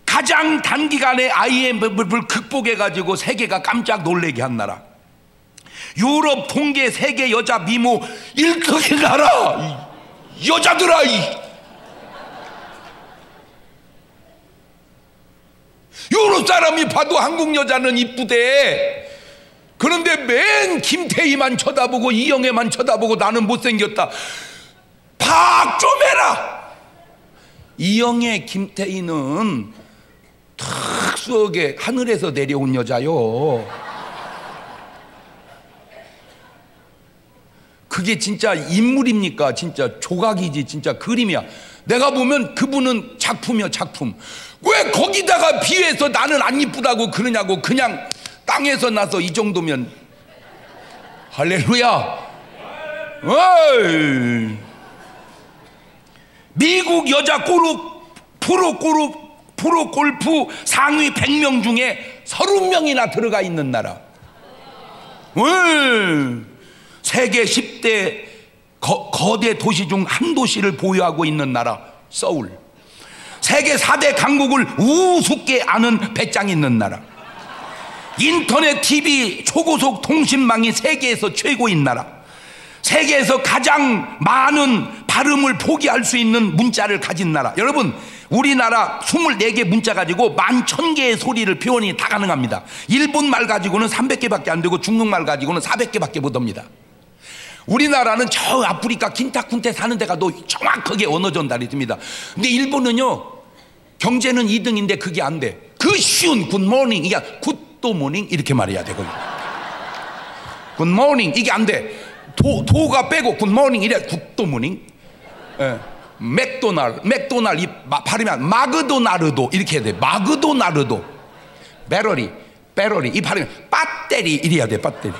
가장 단기간에 IMF를 극복해 가지고 세계가 깜짝 놀래게 한 나라. 유럽 통계 세계 여자 미모 1등인 나라. 여자들아, 유럽 사람이 봐도 한국 여자는 이쁘대. 그런데 맨 김태희만 쳐다보고 이영애만 쳐다보고 나는 못생겼다. 파악 좀 해라. 이영애, 김태희는 특수하게 하늘에서 내려온 여자요. 그게 진짜 인물입니까? 진짜 조각이지. 진짜 그림이야. 내가 보면 그분은 작품이야, 작품. 왜 거기다가 비해서 나는 안 이쁘다고 그러냐고. 그냥 땅에서 나서 이 정도면. 할렐루야. 어이. 미국 여자 프로골프 상위 100명 중에 30명이나 들어가 있는 나라. 세계 10대 거대 도시 중 한 도시를 보유하고 있는 나라, 서울. 세계 4대 강국을 우습게 아는 배짱 있는 나라. 인터넷, TV, 초고속 통신망이 세계에서 최고인 나라. 세계에서 가장 많은 발음을 포기할 수 있는 문자를 가진 나라. 여러분, 우리나라 24개 문자 가지고 11,000개의 소리를 표현이 다 가능합니다. 일본말 가지고는 300개밖에 안 되고 중국말 가지고는 400개밖에 못 합니다. 우리나라는 저 아프리카 킨타쿤테 사는 데가 또 정확하게 언어 전달이 됩니다. 근데 일본은요, 경제는 2등인데 그게 안 돼. 그 쉬운 굿모닝, 이게 굿도모닝 이렇게 말해야 돼. 굿모닝 이게 안 돼. 도가 빼고 굿모닝 이래. 굿도모닝. 맥도날 이 발음이 마그도나르도 이렇게 해야 돼. 마그도나르도. 배러리 이 발음이 배터리 이래야 돼. 배터리.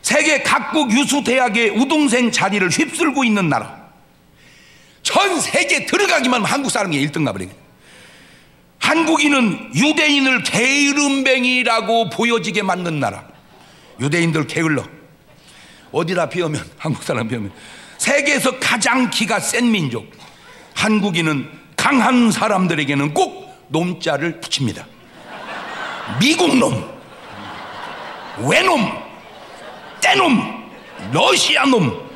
세계 각국 유수 대학의 우등생 자리를 휩쓸고 있는 나라. 전 세계 들어가기만 하면 한국 사람이 1등 나버리게. 한국인은 유대인을 게으름뱅이라고 보여지게 만든 나라. 유대인들 게을러. 어디다 비우면, 한국 사람 비우면. 세계에서 가장 기가 센 민족. 한국인은 강한 사람들에게는 꼭 놈자를 붙입니다. 미국놈, 외놈, 떼놈, 러시아놈.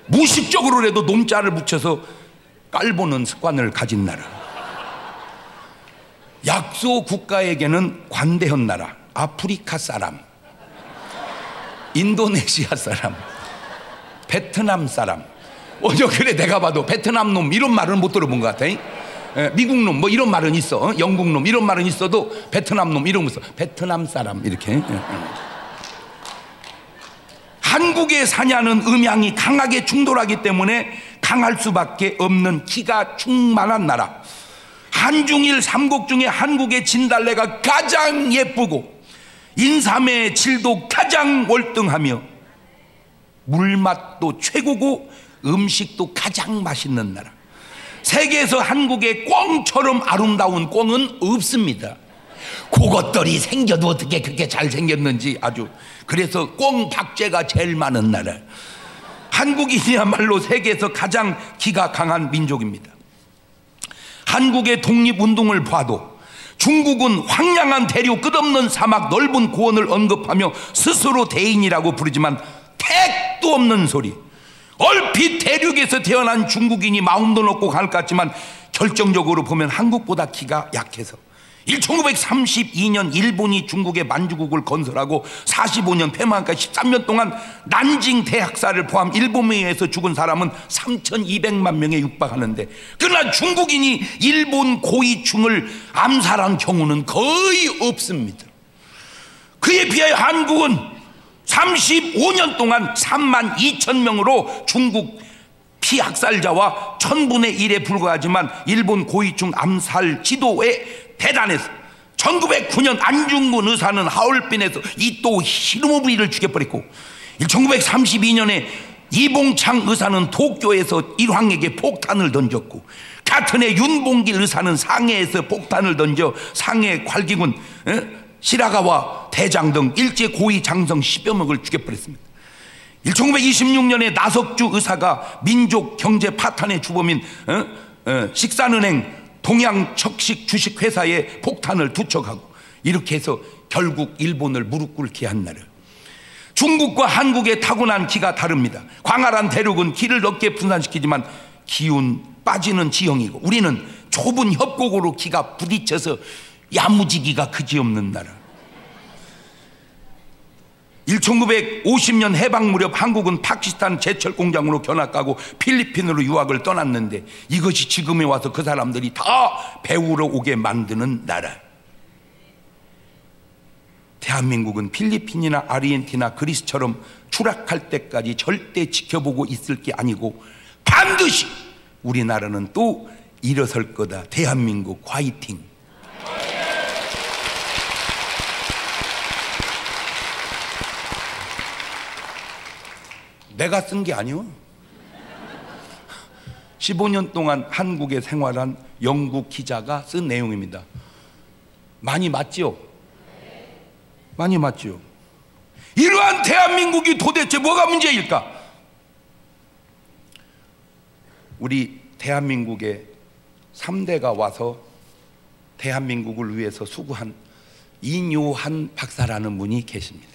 무식적으로라도 놈자를 붙여서 깔보는 습관을 가진 나라. 약소 국가에게는 관대한 나라. 아프리카 사람, 인도네시아 사람, 베트남 사람. 그래 내가 봐도 베트남 놈 이런 말은 못 들어본 것 같아. 미국 놈 뭐 이런 말은 있어. 영국 놈 이런 말은 있어도 베트남 놈 이런 거 있어. 베트남 사람 이렇게. 한국의 사냐는 음양이 강하게 충돌하기 때문에 강할 수밖에 없는 기가 충만한 나라. 한중일 삼국 중에 한국의 진달래가 가장 예쁘고 인삼의 질도 가장 월등하며 물맛도 최고고 음식도 가장 맛있는 나라. 세계에서 한국의 꿩처럼 아름다운 꿩은 없습니다. 그것들이 생겨도 어떻게 그렇게 잘생겼는지 아주. 그래서 꿩 박제가 제일 많은 나라. 한국인이야말로 세계에서 가장 기가 강한 민족입니다. 한국의 독립운동을 봐도 중국은 황량한 대륙 끝없는 사막 넓은 고원을 언급하며 스스로 대인이라고 부르지만 택도 없는 소리. 얼핏 대륙에서 태어난 중국인이 마음도 높고 갈 것 같지만 결정적으로 보면 한국보다 기가 약해서 1932년 일본이 중국의 만주국을 건설하고 45년 폐망까지 13년 동안 난징 대학살을 포함 일본에 의해서 죽은 사람은 3,200만 명에 육박하는데, 그러나 중국인이 일본 고위층을 암살한 경우는 거의 없습니다. 그에 비하여 한국은 35년 동안 3만 2천 명으로 중국 피학살자와 1000분의 1에 불과하지만 일본 고위층 암살 지도에 대단해서 1909년 안중근 의사는 하얼빈에서 이또 히로부미를 죽여버렸고 1932년에 이봉창 의사는 도쿄에서 일황에게 폭탄을 던졌고, 같은 해 윤봉길 의사는 상해에서 폭탄을 던져 상해 괄기군 시라가와 대장 등 일제 고위 장성 10여 명을 죽여버렸습니다. 1926년에 나석주 의사가 민족 경제 파탄의 주범인 식산은행 동양척식 주식회사에 폭탄을 투척하고, 이렇게 해서 결국 일본을 무릎 꿇게 한 나라. 중국과 한국의 타고난 기가 다릅니다. 광활한 대륙은 기를 넓게 분산시키지만 기운 빠지는 지형이고, 우리는 좁은 협곡으로 기가 부딪혀서 야무지기가 그지없는 나라. 1950년 해방 무렵 한국은 파키스탄 제철 공장으로 견학하고 필리핀으로 유학을 떠났는데, 이것이 지금에 와서 그 사람들이 다 배우러 오게 만드는 나라. 대한민국은 필리핀이나 아르헨티나, 그리스처럼 추락할 때까지 절대 지켜보고 있을 게 아니고 반드시 우리나라는 또 일어설 거다. 대한민국 화이팅! 내가 쓴 게 아니요. 15년 동안 한국에 생활한 영국 기자가 쓴 내용입니다. 많이 맞죠? 많이 맞죠? 이러한 대한민국이 도대체 뭐가 문제일까? 우리 대한민국에 3대가 와서 대한민국을 위해서 수고한 이뇨한 박사라는 분이 계십니다.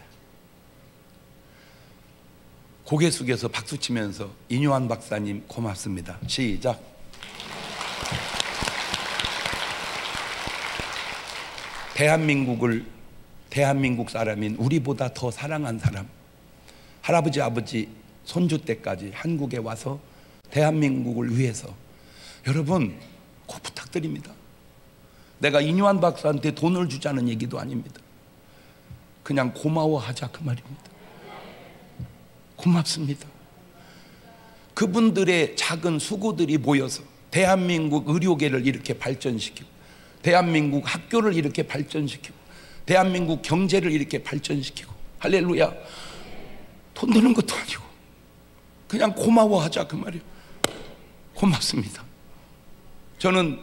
고개 숙여서 박수 치면서 이뇨한 박사님 고맙습니다. 시작. 대한민국 사람인 우리보다 더 사랑한 사람, 할아버지 아버지 손주 때까지 한국에 와서 대한민국을 위해서, 여러분 꼭 부탁드립니다. 내가 이뇨한 박사한테 돈을 주자는 얘기도 아닙니다. 그냥 고마워하자 그 말입니다. 고맙습니다. 그분들의 작은 수고들이 모여서 대한민국 의료계를 이렇게 발전시키고, 대한민국 학교를 이렇게 발전시키고, 대한민국 경제를 이렇게 발전시키고. 할렐루야. 돈 드는 것도 아니고 그냥 고마워하자 그 말이에요. 고맙습니다. 저는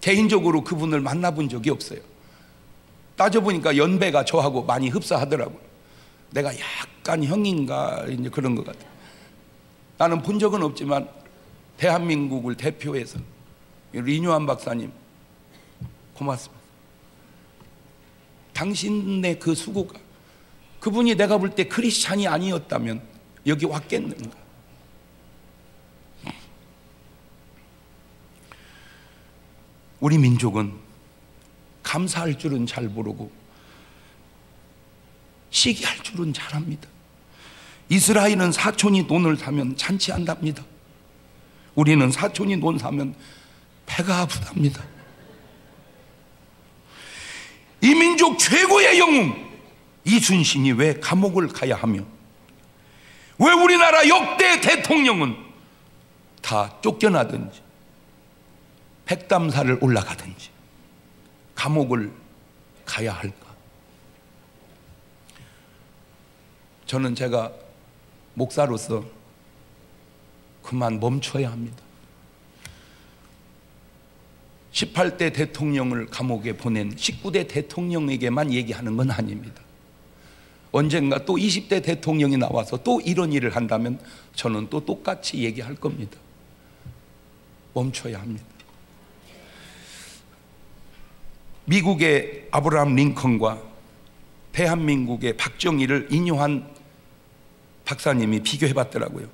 개인적으로 그분을 만나본 적이 없어요. 따져보니까 연배가 저하고 많이 흡사하더라고요. 내가 약간 형인가 이제 그런 것 같아요. 나는 본 적은 없지만 대한민국을 대표해서 리뉴한 박사님 고맙습니다. 당신의 그 수고가, 그분이 내가 볼 때 크리스찬이 아니었다면 여기 왔겠는가. 우리 민족은 감사할 줄은 잘 모르고 시기할 줄은 잘합니다. 이스라엘은 사촌이 돈을 사면 잔치한답니다. 우리는 사촌이 돈 사면 배가 아프답니다. 이 민족 최고의 영웅 이순신이 왜 감옥을 가야 하며, 왜 우리나라 역대 대통령은 다 쫓겨나든지 백담사를 올라가든지 감옥을 가야 할까? 저는 제가 목사로서 그만 멈춰야 합니다. 18대 대통령을 감옥에 보낸 19대 대통령에게만 얘기하는 건 아닙니다. 언젠가 또 20대 대통령이 나와서 또 이런 일을 한다면 저는 또 똑같이 얘기할 겁니다. 멈춰야 합니다. 미국의 아브라함 링컨과 대한민국의 박정희를 인요한 박사님이 비교해 봤더라고요.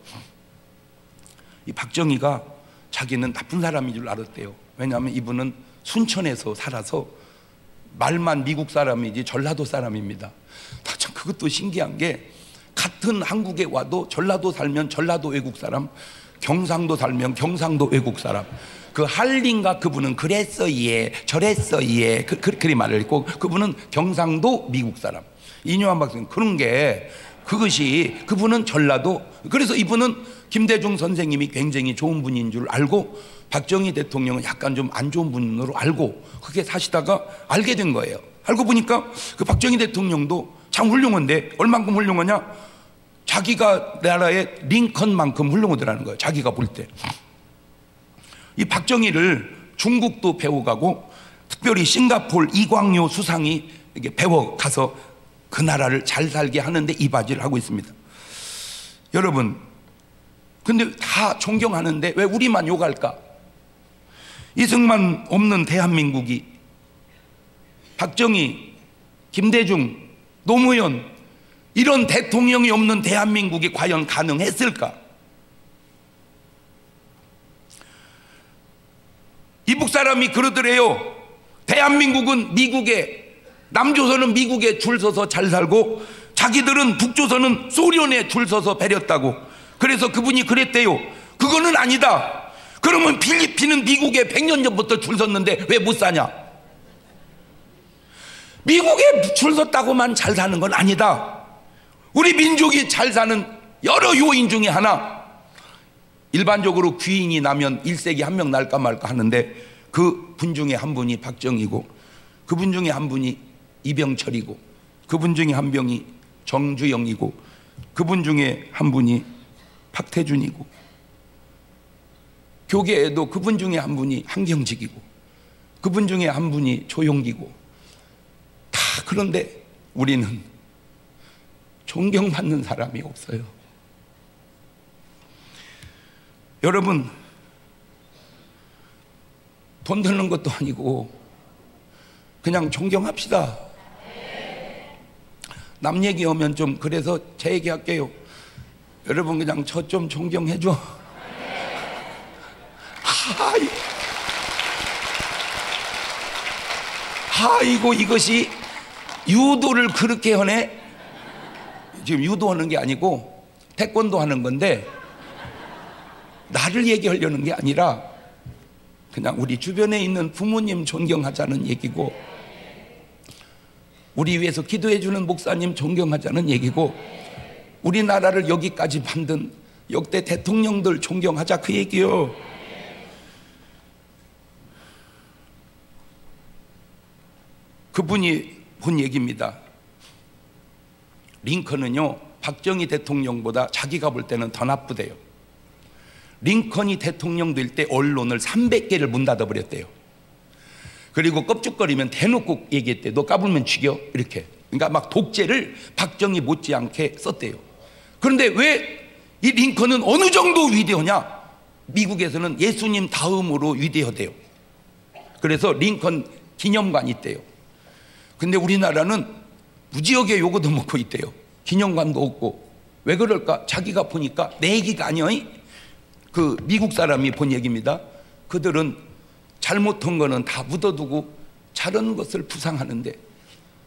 이 박정희가 자기는 나쁜 사람인 줄 알았대요. 왜냐하면 이분은 순천에서 살아서 말만 미국 사람이지 전라도 사람입니다. 참 그것도 신기한 게, 같은 한국에 와도 전라도 살면 전라도 외국 사람, 경상도 살면 경상도 외국 사람. 그 한린가 그분은 그랬어 예 저랬어 예 그렇게 말을 했고, 그분은 경상도 미국 사람. 이뇨한 박사님 그런 게, 그것이 그분은 전라도. 그래서 이분은 김대중 선생님이 굉장히 좋은 분인 줄 알고 박정희 대통령은 약간 좀 안 좋은 분으로 알고 그렇게 사시다가 알게 된 거예요. 알고 보니까 그 박정희 대통령도 참 훌륭한데 얼만큼 훌륭하냐? 자기가 나라의 링컨만큼 훌륭하더라는 거예요. 자기가 볼 때. 이 박정희를 중국도 배워가고 특별히 싱가포르 이광요 수상이 이게 배워가서 그 나라를 잘 살게 하는데 이바지를 하고 있습니다. 여러분, 근데 다 존경하는데 왜 우리만 욕할까? 이승만 없는 대한민국이, 박정희, 김대중, 노무현 이런 대통령이 없는 대한민국이 과연 가능했을까? 이북 사람이 그러더래요. 대한민국은 미국에, 남조선은 미국에 줄 서서 잘 살고 자기들은 북조선은 소련에 줄 서서 배렸다고. 그래서 그분이 그랬대요. 그거는 아니다. 그러면 필리핀은 미국에 100년 전부터 줄 섰는데 왜 못 사냐? 미국에 줄 섰다고만 잘 사는 건 아니다. 우리 민족이 잘 사는 여러 요인 중에 하나, 일반적으로 귀인이 나면 일색이 한 명 날까 말까 하는데 그 분 중에 한 분이 박정희고, 그분 중에 한 분이 이병철이고, 그분 중에 한 명이 정주영이고, 그분 중에 한 분이 박태준이고, 교계에도 그분 중에 한 분이 한경직이고, 그분 중에 한 분이 조용기고, 다 그런데 우리는 존경받는 사람이 없어요. 여러분, 돈 드는 것도 아니고 그냥 존경합시다. 남 얘기하면 좀 그래서 제 얘기 할게요. 여러분 그냥 저 좀 존경해줘. 아이고 이것이 유도를 그렇게 하네. 지금 유도하는 게 아니고 태권도 하는 건데, 나를 얘기하려는 게 아니라 그냥 우리 주변에 있는 부모님 존경하자는 얘기고, 우리 위해서 기도해 주는 목사님 존경하자는 얘기고, 우리나라를 여기까지 만든 역대 대통령들 존경하자 그 얘기요. 그분이 본 얘기입니다. 링컨은요, 박정희 대통령보다 자기가 볼 때는 더 나쁘대요. 링컨이 대통령 될 때 언론을 300개를 문 닫아버렸대요. 그리고 껍죽거리면 대놓고 얘기했대. 너 까불면 죽여. 이렇게. 그러니까 막 독재를 박정희 못지않게 썼대요. 그런데 왜 이 링컨은 어느 정도 위대하냐? 미국에서는 예수님 다음으로 위대하대요. 그래서 링컨 기념관이 있대요. 근데 우리나라는 무지하게 요거도 먹고 있대요. 기념관도 없고. 왜 그럴까? 자기가 보니까 내 얘기가 아니야. 그 미국 사람이 본 얘기입니다. 그들은 잘못한 거는 다 묻어두고 잘한 것을 부상하는데,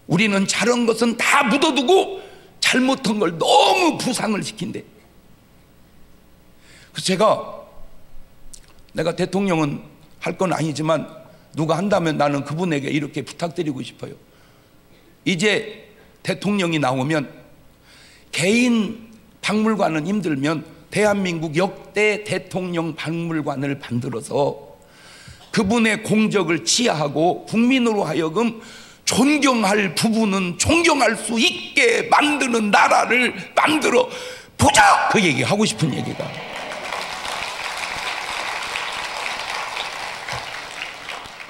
우리는 잘한 것은 다 묻어두고 잘못한 걸 너무 부상을 시킨대. 그래서 내가 대통령은 할 건 아니지만 누가 한다면 나는 그분에게 이렇게 부탁드리고 싶어요. 이제 대통령이 나오면 개인 박물관은 힘들면 대한민국 역대 대통령 박물관을 만들어서 그분의 공적을 치하하고 국민으로 하여금 존경할 부분은 존경할 수 있게 만드는 나라를 만들어 보자! 그 얘기 하고 싶은 얘기가.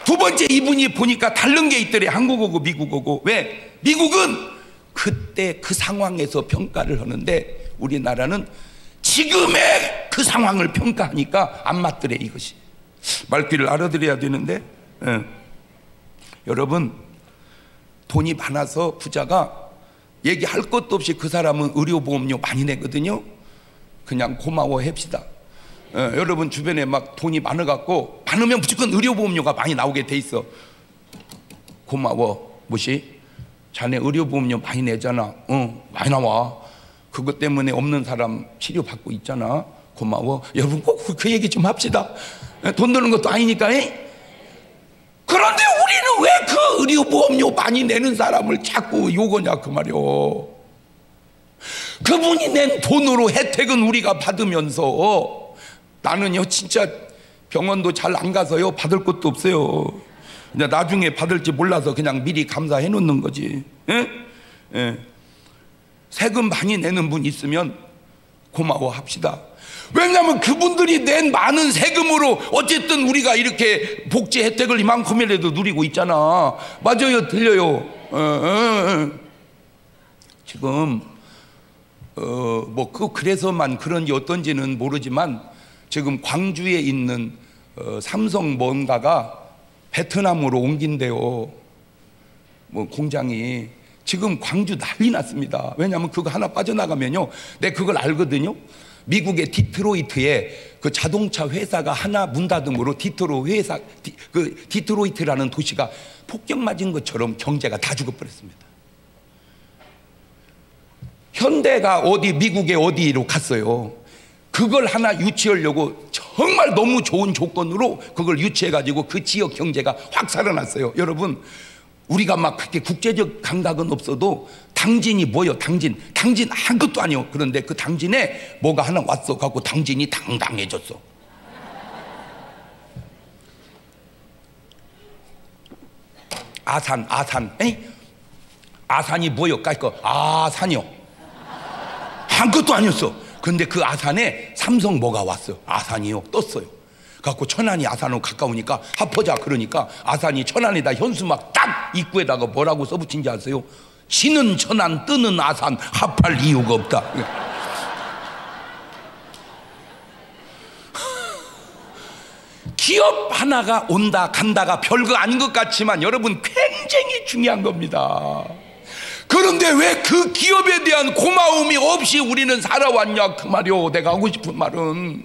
두 번째, 이분이 보니까 다른 게 있더래. 한국어고 미국어고. 왜? 미국은 그때 그 상황에서 평가를 하는데 우리나라는 지금의 그 상황을 평가하니까 안 맞더래, 이것이. 말귀를 알아들어야 되는데, 여러분, 돈이 많아서 부자가 얘기할 것도 없이 그 사람은 의료보험료 많이 내거든요. 그냥 고마워 합시다. 여러분 주변에 막 돈이 많아갖고, 많으면 무조건 의료보험료가 많이 나오게 돼 있어. 고마워. 뭐시? 자네 의료보험료 많이 내잖아. 많이 나와. 그것 때문에 없는 사람 치료받고 있잖아. 고마워. 여러분 꼭 그 얘기 좀 합시다. 돈 드는 것도 아니니까. 그런데 우리는 왜 그 의료보험료 많이 내는 사람을 자꾸 욕하냐 그 말이요. 그분이 낸 돈으로 혜택은 우리가 받으면서 나는요 진짜 병원도 잘 안 가서요 받을 것도 없어요. 이제 나중에 받을지 몰라서 그냥 미리 감사해 놓는 거지. 세금 많이 내는 분 있으면 고마워 합시다. 왜냐하면 그분들이 낸 많은 세금으로 어쨌든 우리가 이렇게 복지 혜택을 이만큼이라도 누리고 있잖아. 맞아요, 들려요. 지금 그래서만 그런지 어떤지는 모르지만 지금 광주에 있는 삼성 뭔가가 베트남으로 옮긴대요. 공장이 지금 광주 난리 났습니다. 왜냐하면 그거 하나 빠져나가면요, 내가 그걸 알거든요. 미국의 디트로이트에 그 자동차 회사가 하나 문 닫음으로 디트로이트라는 도시가 폭격 맞은 것처럼 경제가 다 죽어버렸습니다. 현대가 미국의 어디로 갔어요. 그걸 하나 유치하려고 정말 너무 좋은 조건으로 그걸 유치해가지고 그 지역 경제가 확 살아났어요. 여러분, 우리가 막 그렇게 국제적 감각은 없어도 당진이 뭐요? 당진 아무것도 아니요. 그런데 그 당진에 뭐가 하나 왔어 갖고 당진이 당당해졌어. 아산 아산이 뭐요? 깔거 아산이요. 아무것도 아니었어. 근데 그 아산에 삼성 뭐가 왔어. 아산이요. 떴어요. 갖고 천안이 아산으로 가까우니까 합하자. 그러니까 아산이 천안에다 현수막 딱 입구에다가 뭐라고 써붙인지 아세요? 지는 천안 뜨는 아산 합할 이유가 없다. 기업 하나가 온다 간다가 별거 아닌 것 같지만 여러분 굉장히 중요한 겁니다. 그런데 왜 그 기업에 대한 고마움이 없이 우리는 살아왔냐 그 말이요. 내가 하고 싶은 말은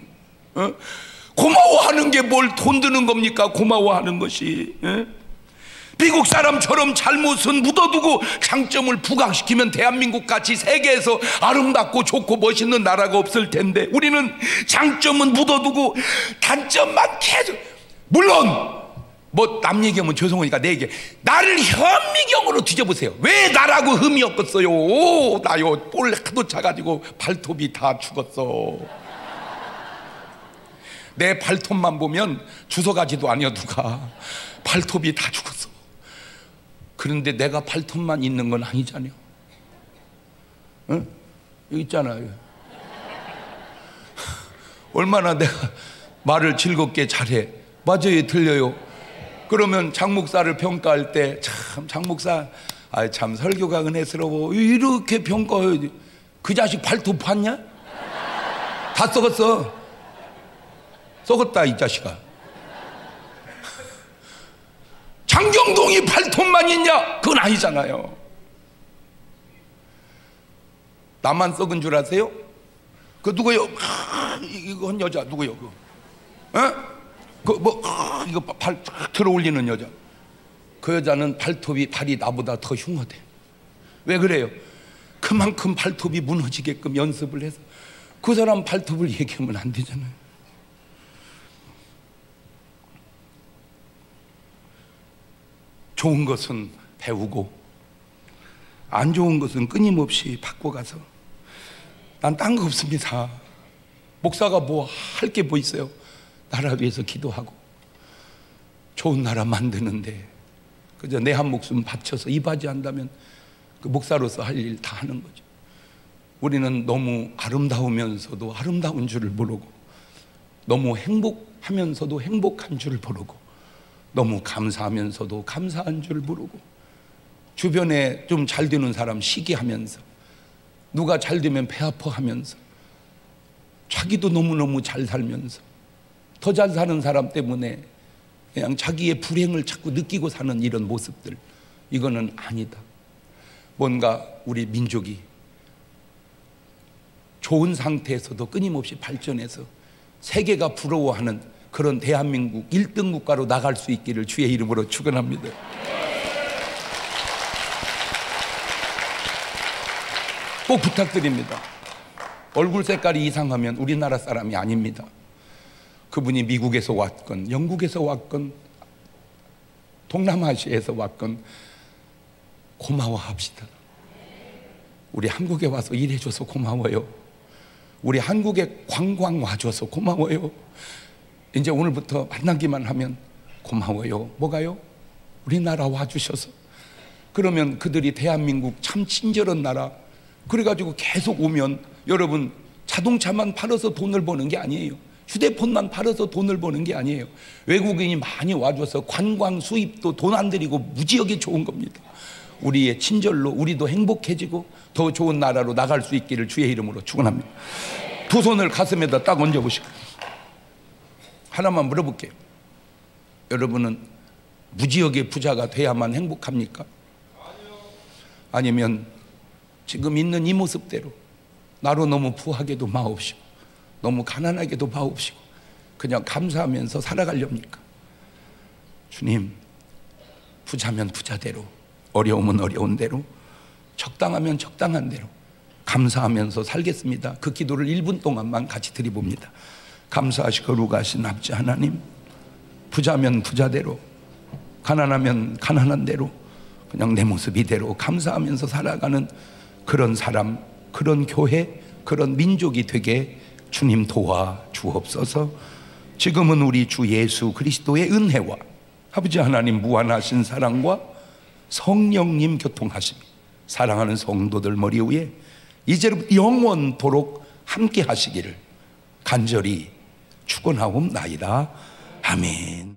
고마워하는 게 뭘 돈 드는 겁니까? 고마워하는 것이. 미국 사람처럼 잘못은 묻어두고 장점을 부각시키면 대한민국 같이 세계에서 아름답고 좋고 멋있는 나라가 없을 텐데 우리는 장점은 묻어두고 단점만 계속. 물론 남 얘기하면 죄송하니까 내 얘기. 나를 현미경으로 뒤져보세요. 왜 나라고 흠이 없겠어요? 나요 볼 하도 차가지고 발톱이 다 죽었어. 내 발톱만 보면 주워가지도 아니어 누가 발톱이 다 죽었어. 그런데 내가 발톱만 있는 건 아니잖아요. 응? 여기 있잖아요. 얼마나 내가 말을 즐겁게 잘해. 맞아요, 들려요. 그러면 장 목사를 평가할 때 참 장 목사 참 설교가 은혜스러워 이렇게 평가해야지. 그 자식 발톱 봤냐? 다 썩었어. 썩었다 이 자식아. 장경동이 발톱만 있냐? 그건 아니잖아요. 나만 썩은 줄 아세요? 그 누구요? 이거 한 여자 누구요? 이거 발 들어 올리는 여자. 그 여자는 발이 나보다 더 흉하대. 왜 그래요? 그만큼 발톱이 무너지게끔 연습을 해서. 그 사람 발톱을 얘기하면 안 되잖아요. 좋은 것은 배우고 안 좋은 것은 끊임없이 바꿔가서. 난 딴 거 없습니다. 목사가 뭐 할 게 뭐 있어요? 나라 위해서 기도하고 좋은 나라 만드는데 그저 내 한 목숨 바쳐서 이바지한다면 그 목사로서 할 일 다 하는 거죠. 우리는 너무 아름다우면서도 아름다운 줄을 모르고, 너무 행복하면서도 행복한 줄을 모르고, 너무 감사하면서도 감사한 줄을 모르고, 주변에 좀 잘 되는 사람 시기하면서, 누가 잘 되면 배 아파하면서, 자기도 너무너무 잘 살면서 더 잘 사는 사람 때문에 그냥 자기의 불행을 자꾸 느끼고 사는 이런 모습들, 이거는 아니다. 뭔가 우리 민족이 좋은 상태에서도 끊임없이 발전해서 세계가 부러워하는 그런 대한민국 1등 국가로 나갈 수 있기를 주의 이름으로 축원합니다. 꼭 부탁드립니다. 얼굴 색깔이 이상하면 우리나라 사람이 아닙니다. 그분이 미국에서 왔건 영국에서 왔건 동남아시아에서 왔건 고마워합시다. 우리 한국에 와서 일해줘서 고마워요. 우리 한국에 관광 와줘서 고마워요. 이제 오늘부터 만나기만 하면 고마워요. 뭐가요? 우리나라 와주셔서. 그러면 그들이 대한민국 참 친절한 나라, 그래가지고 계속 오면, 여러분 자동차만 팔아서 돈을 버는 게 아니에요. 휴대폰만 팔아서 돈을 버는 게 아니에요. 외국인이 많이 와줘서 관광 수입도 돈 안 들이고 무지하게 좋은 겁니다. 우리의 친절로 우리도 행복해지고 더 좋은 나라로 나갈 수 있기를 주의 이름으로 축원합니다. 두 손을 가슴에다 딱 얹어보시고 하나만 물어볼게요. 여러분은 무지하게 부자가 돼야만 행복합니까? 아니면 지금 있는 이 모습대로 나로 너무 부하게도 마옵시고 너무 가난하게도 마옵시고 그냥 감사하면서 살아가렵니까? 주님, 부자면 부자대로, 어려우면 어려운 대로, 적당하면 적당한 대로 감사하면서 살겠습니다. 그 기도를 1분 동안만 같이 드려봅니다. 감사하시고 거룩하신 아버지 하나님, 부자면 부자대로, 가난하면 가난한 대로, 그냥 내 모습 이대로 감사하면서 살아가는 그런 사람, 그런 교회, 그런 민족이 되게 주님 도와 주옵소서. 지금은 우리 주 예수 그리스도의 은혜와 아버지 하나님 무한하신 사랑과 성령님 교통하심이 사랑하는 성도들 머리 위에 이제부터 영원토록 함께 하시기를 간절히 축원하옵나이다. 아멘.